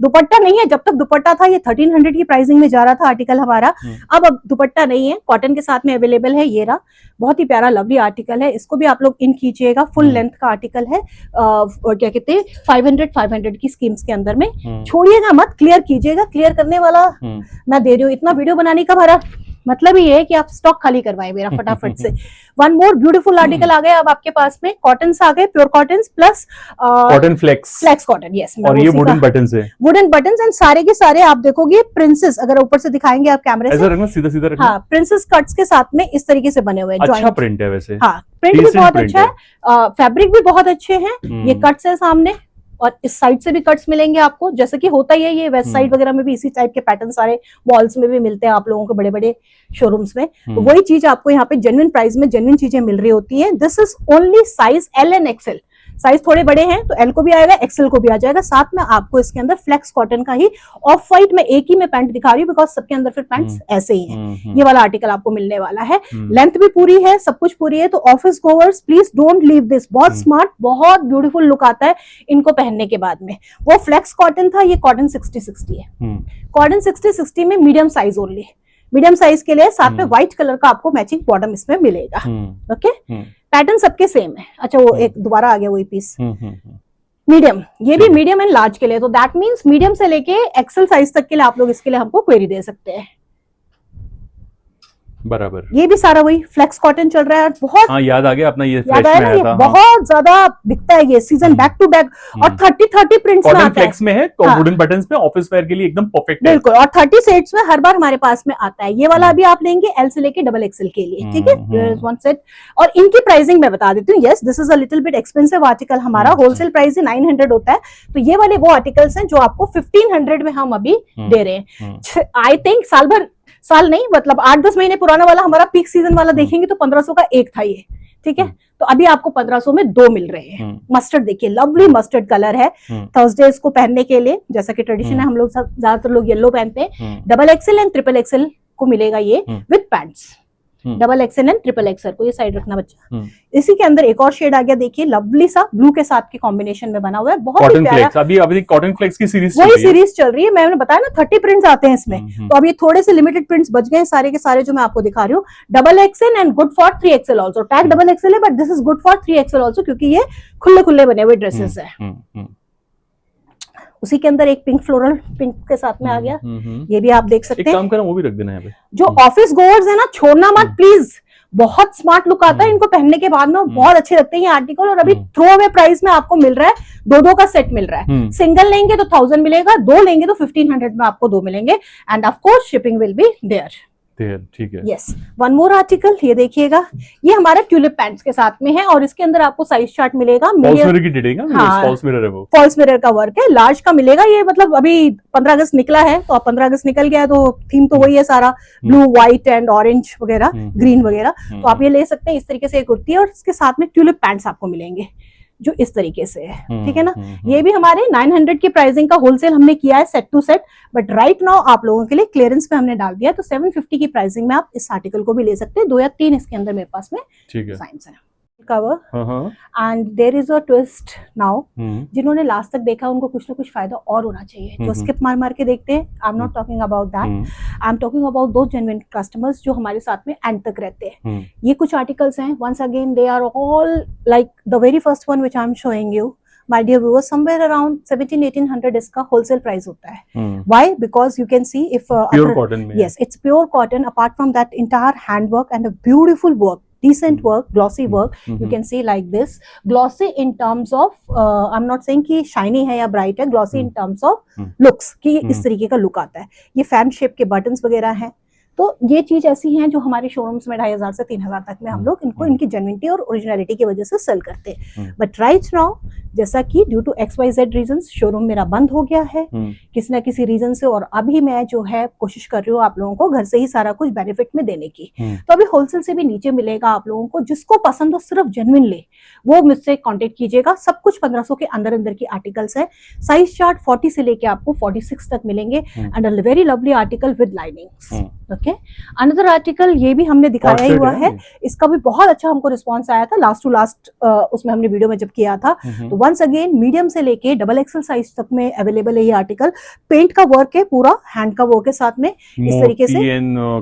दुपट्टा नहीं है। जब तक दुपट्टा था ये 1300 की प्राइसिंग में जा रहा था आर्टिकल हमारा, अब दुपट्टा नहीं है, कॉटन के साथ में अवेलेबल है। ये रहा बहुत ही प्यारा लवली आर्टिकल है, इसको भी आप लोग इन कीजिएगा। फुल लेंथ का आर्टिकल है और क्या कहते हैं 500 की स्कीम्स के अंदर में। छोड़िएगा मत, क्लियर कीजिएगा। क्लियर करने वाला मैं दे रही हूँ। इतना वीडियो बनाने का हमारा मतलब ही है कि आप स्टॉक खाली करवाएं मेरा फटाफट से। वन मोर ब्यूटीफुल आर्टिकल आ गया अब आपके पास में। कॉटन आ गए, pure cotton plus cotton flex cotton. Yes, और ये वुडन बटन्स है, वुडन बटन्स एंड सारे के सारे आप देखोगे प्रिंसेस, अगर ऊपर से दिखाएंगे आप कैमरे से, रखना सीधा सीधा रखना। हाँ, प्रिंसेस कट्स के साथ में इस तरीके से बने हुए हैं। अच्छा प्रिंट है वैसे। हाँ, प्रिंट भी बहुत अच्छा है, फैब्रिक भी बहुत अच्छे हैं। ये कट्स है सामने और इस साइड से भी कट्स मिलेंगे आपको, जैसे कि होता ही है ये वेस्ट साइड वगैरह में भी इसी टाइप के पैटर्न सारे मॉल्स में भी मिलते हैं आप लोगों को, बड़े बड़े शोरूम्स में। तो वही चीज आपको यहाँ पे जेन्युइन प्राइस में जेन्युइन चीजें मिल रही होती है। This is only size L and XL. Size थोड़े बड़े हैं तो एल को भी आएगा, एक्सएल को भी आ जाएगा। साथ में आपको इसके अंदर फ्लेक्स कॉटन का ही ऑफ वाइट में एक ही में पैंट दिखा रही हूँ बिकॉज सबके अंदर फिर पैंट्स ऐसे ही हैं। ये वाला आर्टिकल आपको मिलने वाला है। लेंथ भी पूरी है, सब कुछ पूरी है। तो office गोवर्स please don't leave this. बहुत स्मार्ट, बहुत ब्यूटीफुल लुक आता है इनको पहनने के बाद में। वो फ्लेक्स कॉटन था, ये कॉटन 60-60 है। कॉटन 60-60 में medium size only, medium size के लिए। साथ में व्हाइट कलर का आपको मैचिंग बॉटम इसमें मिलेगा। ओके, पैटर्न सबके सेम है। अच्छा, वो एक दोबारा आ गया वही पीस मीडियम, ये भी मीडियम एंड लार्ज के लिए। तो दैट मींस मीडियम से लेके एक्सेल साइज तक के लिए आप लोग इसके लिए हमको क्वेरी दे सकते हैं। बराबर, ये भी सारा वही फ्लेक्स कॉटन चल रहा है। बहुत याद आ गया अपना, ये याद आया ना, ये बहुत ज्यादा बिकता है ये सीजन बैक टू बैक। और 30 प्रिंट्स में आता है, फ्लेक्स में है, वुडन बटन्स में ऑफिस वेयर के लिए एकदम परफेक्ट है। बिल्कुल, और 30 सेट्स में हर बार हमारे पास में आता है। ये वाला अभी आप लेंगे एल से लेके डबल एक्सएल के लिए, ठीक है, वन सेट। और इनकी प्राइसिंग मैं बता देती हूँ। Yes, this is a little bit expensive article. हमारा होलसेल प्राइस 900 होता है। तो ये वाले वो आर्टिकल्स हैं जो आपको 1500 में हम अभी दे रहे हैं। आई थिंक साल नहीं, मतलब 8-10 महीने पुराना वाला हमारा पीक सीजन वाला देखेंगे तो 1500 का एक था ये, ठीक है। तो अभी आपको 1500 में 2 मिल रहे हैं। मस्टर्ड देखिए, लवली मस्टर्ड कलर है। थर्सडेज को पहनने के लिए, जैसा कि ट्रेडिशन है, हम लोग ज्यादातर लोग येलो पहनते हैं। Double XL and triple XL को मिलेगा ये with pants. Double XL and triple XL को ये साइड रखना बच्चा। इसी के अंदर एक और शेड आ गया, देखिए लवली सा ब्लू के साथ के कॉम्बिनेशन में बना हुआ है, बहुत ही प्यारा। अभी कॉटन फ्लेक्स की सीरीज वही सीरीज चल रही है। मैंने बताया ना 30 प्रिंट्स आते हैं इसमें। तो अभी थोड़े से लिमिटेड प्रिंट्स बच गए सारे के सारे जो मैं आपको दिखा रही हूँ। Double XL and good for 3XL also. Tag double XL है but this is good for 3XL also, क्योंकि ये खुले खुले बने हुए ड्रेसेस है। उसी के अंदर एक पिंक फ्लोरल पिंक के साथ में आ गया, ये भी आप देख सकते हैं। एक काम करना, वो भी रख देना यहाँ पे। जो ऑफिस गोवर्स है ना, छोड़ना मत प्लीज। बहुत स्मार्ट लुक आता है इनको पहनने के बाद में, बहुत अच्छे लगते हैं ये आर्टिकल। और अभी थ्रो अवे प्राइस में आपको मिल रहा है, दो का सेट मिल रहा है। सिंगल लेंगे तो 1000 मिलेगा, 2 लेंगे तो 1500 में आपको 2 मिलेंगे। And of course shipping will be there. ठीक है। यस, वन मोर आर्टिकल, ये देखिएगा, ये हमारे ट्यूलिप पैंट्स के साथ में है और इसके अंदर आपको साइज चार्ट मिलेगा। फॉल्स मिरर की डिटेल है, फॉल्स मिरर है वो, फॉल्स मिरर का वर्क है। लार्ज का मिलेगा ये, मतलब अभी 15 अगस्त निकला है तो 15 अगस्त निकल गया है तो थीम तो वही है सारा, ब्लू व्हाइट एंड ऑरेंज वगैरह, ग्रीन वगैरह। तो आप ये ले सकते हैं। इस तरीके से एक कुर्ती है और इसके साथ में ट्यूलिप पैंट्स आपको मिलेंगे जो इस तरीके से है, ठीक है ना। ये भी हमारे 900 की प्राइसिंग का होलसेल हमने किया है set to set, but right now आप लोगों के लिए क्लियरेंस पे हमने डाल दिया है। तो 750 की प्राइसिंग में आप इस आर्टिकल को भी ले सकते हैं। 2 या 3 इसके अंदर मेरे पास में डिजाइन्स हैं। Cover and there is a twist now. जिन्होंने लास्ट तक देखा उनको कुछ ना कुछ फायदा और होना चाहिए। जो स्किप मार मार के देखते हैं, आई am not talking about that, I am talking about दो जेन्युइन कस्टमर्स जो हमारे साथ में एंड तक रहते हैं। ये कुछ आर्टिकल्स हैं, once again they are all like the very first one which I am showing you my dear viewers, somewhere around 1700-1800 इसका wholesale price होता है। Why? Because you can see if pure cotton में, yes, it's pure cotton. Apart from that entire handwork and a beautiful work, decent work, glossy work, you can see like this. Glossy in terms of I'm not saying कि shiny है या bright है, glossy in terms of looks कि इस तरीके का look आता है। ये fan shape के buttons वगैरह हैं। तो ये चीज ऐसी है जो हमारे शोरूम्स में 2500 से 3000 तक में हम लोग इनको इनकी जेन्युइनिटी और ओरिजिनलिटी की वजह से सेल करते हैं। बट राइट नाउ जैसा कि due to XYZ reason showroom मेरा बंद हो गया है किसी ना किसी रीजन से, और अभी मैं जो है कोशिश कर रही हूँ आप लोगों को घर से ही सारा कुछ बेनिफिट में देने की। तो अभी होलसेल से भी नीचे मिलेगा आप लोगों को, जिसको पसंद हो सिर्फ जेन्युइन ले वो मुझसे कांटेक्ट कीजिएगा। सब कुछ 1500 के अंदर अंदर की आर्टिकल्स है। साइज चार्ट 40 से लेके आपको 46 तक मिलेंगे and a very lovely article with linings. Okay, another article ये भी हमने दिखाया ही हुआ है, इसका भी बहुत अच्छा हमको रिस्पॉन्स आया था लास्ट टू लास्ट उसमें हमने वीडियो में जब किया था। तो वंस अगेन मीडियम से लेके XXL साइज तक में अवेलेबल है ये आर्टिकल। पेंट का वर्क है, पूरा हैंड का वर्क है साथ में इस तरीके से,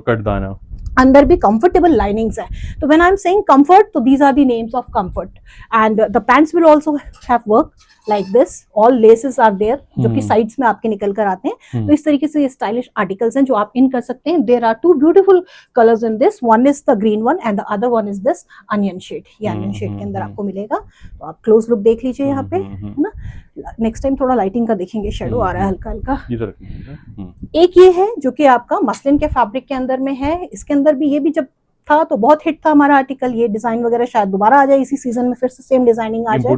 कटदाना, अंदर भी कंफर्टेबल लाइनिंग्स है। तो when I am saying comfort, तो these are the names of comfort and the pants will also have work like this, all laces are there जो कि साइड्स में आपके निकल कर आते हैं। तो इस तरीके से ये स्टाइलिश आर्टिकल्स हैं जो आप इन कर सकते हैं। There are two beautiful colours in this, one is the green one and the other one is this onion shade. ये अनियन शेड के अंदर आपको मिलेगा। तो आप क्लोज लुक देख लीजिए यहाँ पे, है ना। नेक्स्ट टाइम थोड़ा लाइटिंग का देखेंगे, शेडो आ रहा है हल्का हल्का। एक ये है जो कि आपका मसलिन के फैब्रिक के अंदर में है। इसके अंदर भी ये भी जब था तो बहुत हिट था हमारा आर्टिकल। ये डिजाइन वगैरह शायद दोबारा आ जाए इसी सीजन में, फिर से सेम डिजाइनिंग आ जाए।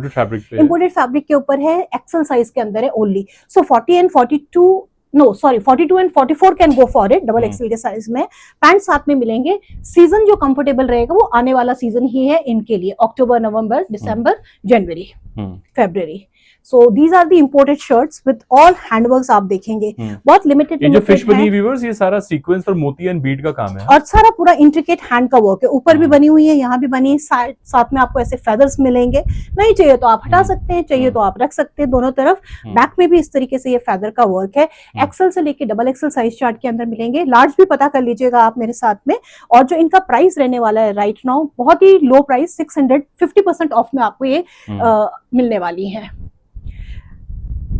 इंपोर्टेड फैब्रिक के ऊपर है, एक्सेल साइज के अंदर है only. So 40 and 42 no sorry 42 and 44 can go for it, XXL के साइज में। पैंट साथ में मिलेंगे। सीजन जो कंफर्टेबल रहेगा वो आने वाला सीजन ही है इनके लिए, अक्टूबर, नवंबर, दिसंबर, जनवरी, फरवरी। So these are the imported shirts with all handworks आप देखेंगे, बहुत लिमिटेड। ये जो फिश बनी व्यूअर्स, ये सारा सीक्वेंस और मोती एंड बीड का काम है और सारा पूरा इंट्रिकेट हैंड का वर्क है। ऊपर भी बनी हुई है, यहाँ भी बनी है, साथ में आपको ऐसे फेदर्स मिलेंगे। नहीं चाहिए तो आप हटा सकते हैं, चाहिए तो आप रख सकते हैं दोनों तरफ। बैक में भी इस तरीके से ये फेदर का वर्क है। एक्सेल से लेके XXL साइज चार्ट के अंदर मिलेंगे। लार्ज भी पता कर लीजिएगा आप मेरे साथ में। और जो इनका प्राइस रहने वाला है राइट नाउ, बहुत ही लो प्राइस, 650% ऑफ में आपको ये मिलने वाली है।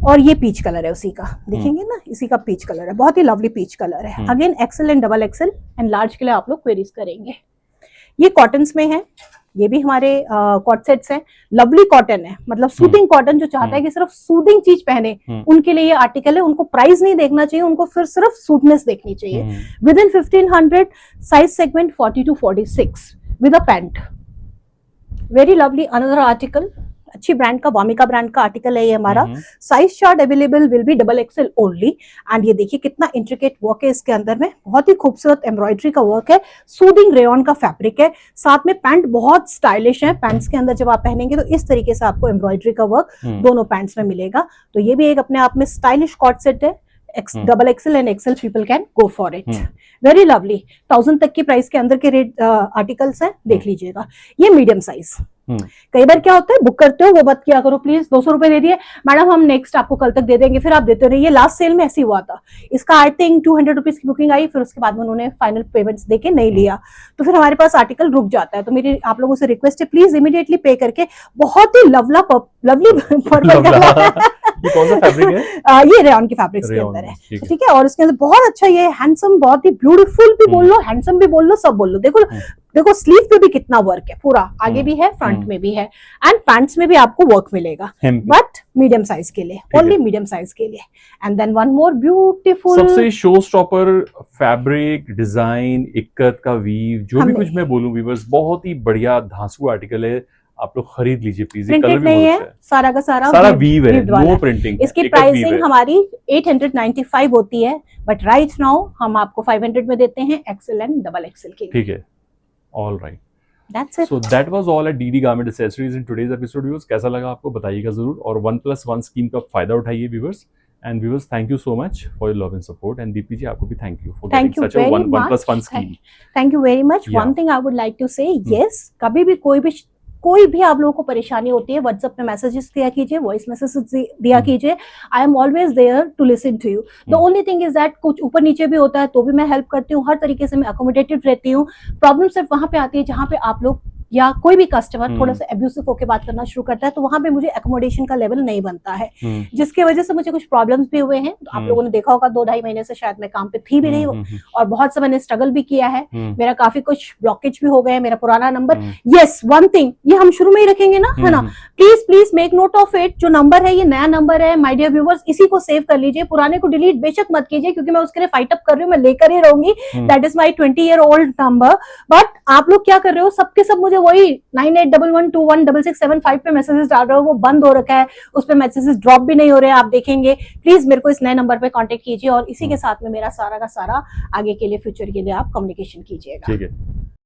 और ये पीच कलर है उसी का, देखेंगे ना, इसी का पीच कलर है, बहुत ही लवली पीच कलर है। Again XL and XXL and large के लिए आप लोग क्वेरीज करेंगे। ये कॉटन्स में है, ये भी हमारे कॉट सेट्स हैं। लवली कॉटन है, मतलब सूदिंग कॉटन, जो चाहता है कि सिर्फ सूदिंग चीज पहने उनके लिए ये आर्टिकल है। उनको प्राइस नहीं देखना चाहिए, उनको फिर सिर्फ सूदनेस देखनी चाहिए। With in 1500, size segment 40 to 46 with a pant. Very lovely another article, अच्छी ब्रांड का, वामिका ब्रांड का आर्टिकल है ये हमारा। Size chart available will be XXL only. And ये देखिए कितना इंट्रिकेट वर्क है इसके अंदर में, बहुत ही खूबसूरत एम्ब्रॉयडरी का वर्क है। सूदिंग रेयन का फैब्रिक है, साथ में पैंट बहुत स्टाइलिश है। पैंट्स के अंदर जब आप पहनेंगे तो इस तरीके से आपको एम्ब्रॉयडरी का वर्क दोनों पैंट्स में मिलेगा। तो ये भी एक अपने आप में स्टाइलिश कॉट सेट है। XXL and XL people can go for it. Very lovely, 1000 तक की प्राइस के अंदर के रेट आर्टिकल्स हैं, देख लीजिएगा। ये मीडियम साइज। कई बार क्या होता है, बुक करते हो वो मत किया करो प्लीज, 200 रुपए दे दिए मैडम, हम नेक्स्ट आपको कल तक दे देंगे, फिर आप देते रहिए। ये लास्ट सेल में ऐसी हुआ था। इसका आई थिंक 200 रुपीज की बुकिंग आई, फिर उसके बाद में उन्होंने फाइनल पेमेंट्स देके नहीं लिया, तो फिर हमारे पास आर्टिकल रुक जाता है। तो मेरी आप लोगों से रिक्वेस्ट है, प्लीज इमीडिएटली पे करके। बहुत ही लवली ये कौन सा फैब्रिक है? ये रेयन की फैब्रिक्स के अंदर है, ठीक है। और इसके अंदर बहुत अच्छा, ये हैंडसम, बहुत ही ब्यूटीफुल भी बोल लो, हैंडसम भी बोल लो, सब बोल लो। देखो देखो स्लीव पे भी कितना वर्क है, पूरा आगे भी है, फ्रंट में भी है, एंड पैंट्स में भी आपको वर्क मिलेगा, बट मीडियम साइज के लिए, ओनली मीडियम साइज के लिए। And then one more beautiful, सबसे show stopper fabric design, ikat का वीव, जो भी कुछ मैं बोलूं व्यूअर्स, बहुत ही बढ़िया धांसू आर्टिकल है। आप लोग खरीद लीजिए प्लीज। कलर भी नहीं है, सारा का सारा वीव है, नो प्रिंटिंग। इसकी प्राइसिंग हमारी 895 होती है, बट राइट नाउ हम आपको 500 में देते हैं XL एंड XXL के लिए, ठीक है। All right, That's it. So that was all at DD Garment Accessories in today's episode viewers। कैसा लगा आपको बताइएगा जरूर, और 1+1 स्कीम का फायदा उठाइए viewers. And viewers, thank you so much for your love and support. And Deepti ji, आपको भी thank you for getting such a 1+1 scheme. Thank you very much. One thing I would like to say, yes, कभी भी कोई भी आप लोगों को परेशानी होती है, व्हाट्सएप पे मैसेजेस दिया कीजिए, वॉइस मैसेजेस दिया कीजिए। I am always there to listen to you. The only thing is that कुछ ऊपर नीचे भी होता है तो भी मैं हेल्प करती हूँ, हर तरीके से मैं अकोमोडेटिव रहती हूँ। प्रॉब्लम सिर्फ वहां पे आती है जहां पे आप लोग या कोई भी कस्टमर थोड़ा हम्म। सा एब्यूसिव होकर बात करना शुरू करता है, तो वहां पे मुझे एकोमोडेशन का लेवल नहीं बनता है, हम्म, जिसकी वजह से मुझे कुछ प्रॉब्लम्स भी हुए हैं। तो आप लोगों ने देखा होगा 2-2.5 महीने से शायद मैं काम पे थी भी नहीं, और बहुत से मैंने स्ट्रगल भी किया है, मेरा काफी कुछ ब्लॉकेज भी हो गए, मेरा पुराना नंबर। यस, वन थिंग ये हम शुरू में ही रखेंगे ना, है ना, please please make note of it. जो नंबर है ये नया नंबर है माय डियर व्यूअर्स, इसी को सेव कर लीजिए, पुराने को डिलीट बेशक मत कीजिए, क्योंकि मैं उसके लिए फाइट अप कर रही हूँ, मैं लेकर ही रहूंगी। That is my 20-year-old number. But आप लोग क्या कर रहे हो, सबके सब मुझे वही 9811216675 पे मैसेजेस डाल रहे हो, वो बंद हो रखा है, उस पे मैसेजेस ड्रॉप भी नहीं हो रहे हैं, आप देखेंगे। प्लीज मेरे को इस नए नंबर पे कांटेक्ट कीजिए, और इसी के साथ में मेरा सारा का सारा आगे के लिए, फ्यूचर के लिए आप कम्युनिकेशन कीजिएगा। ठीक है।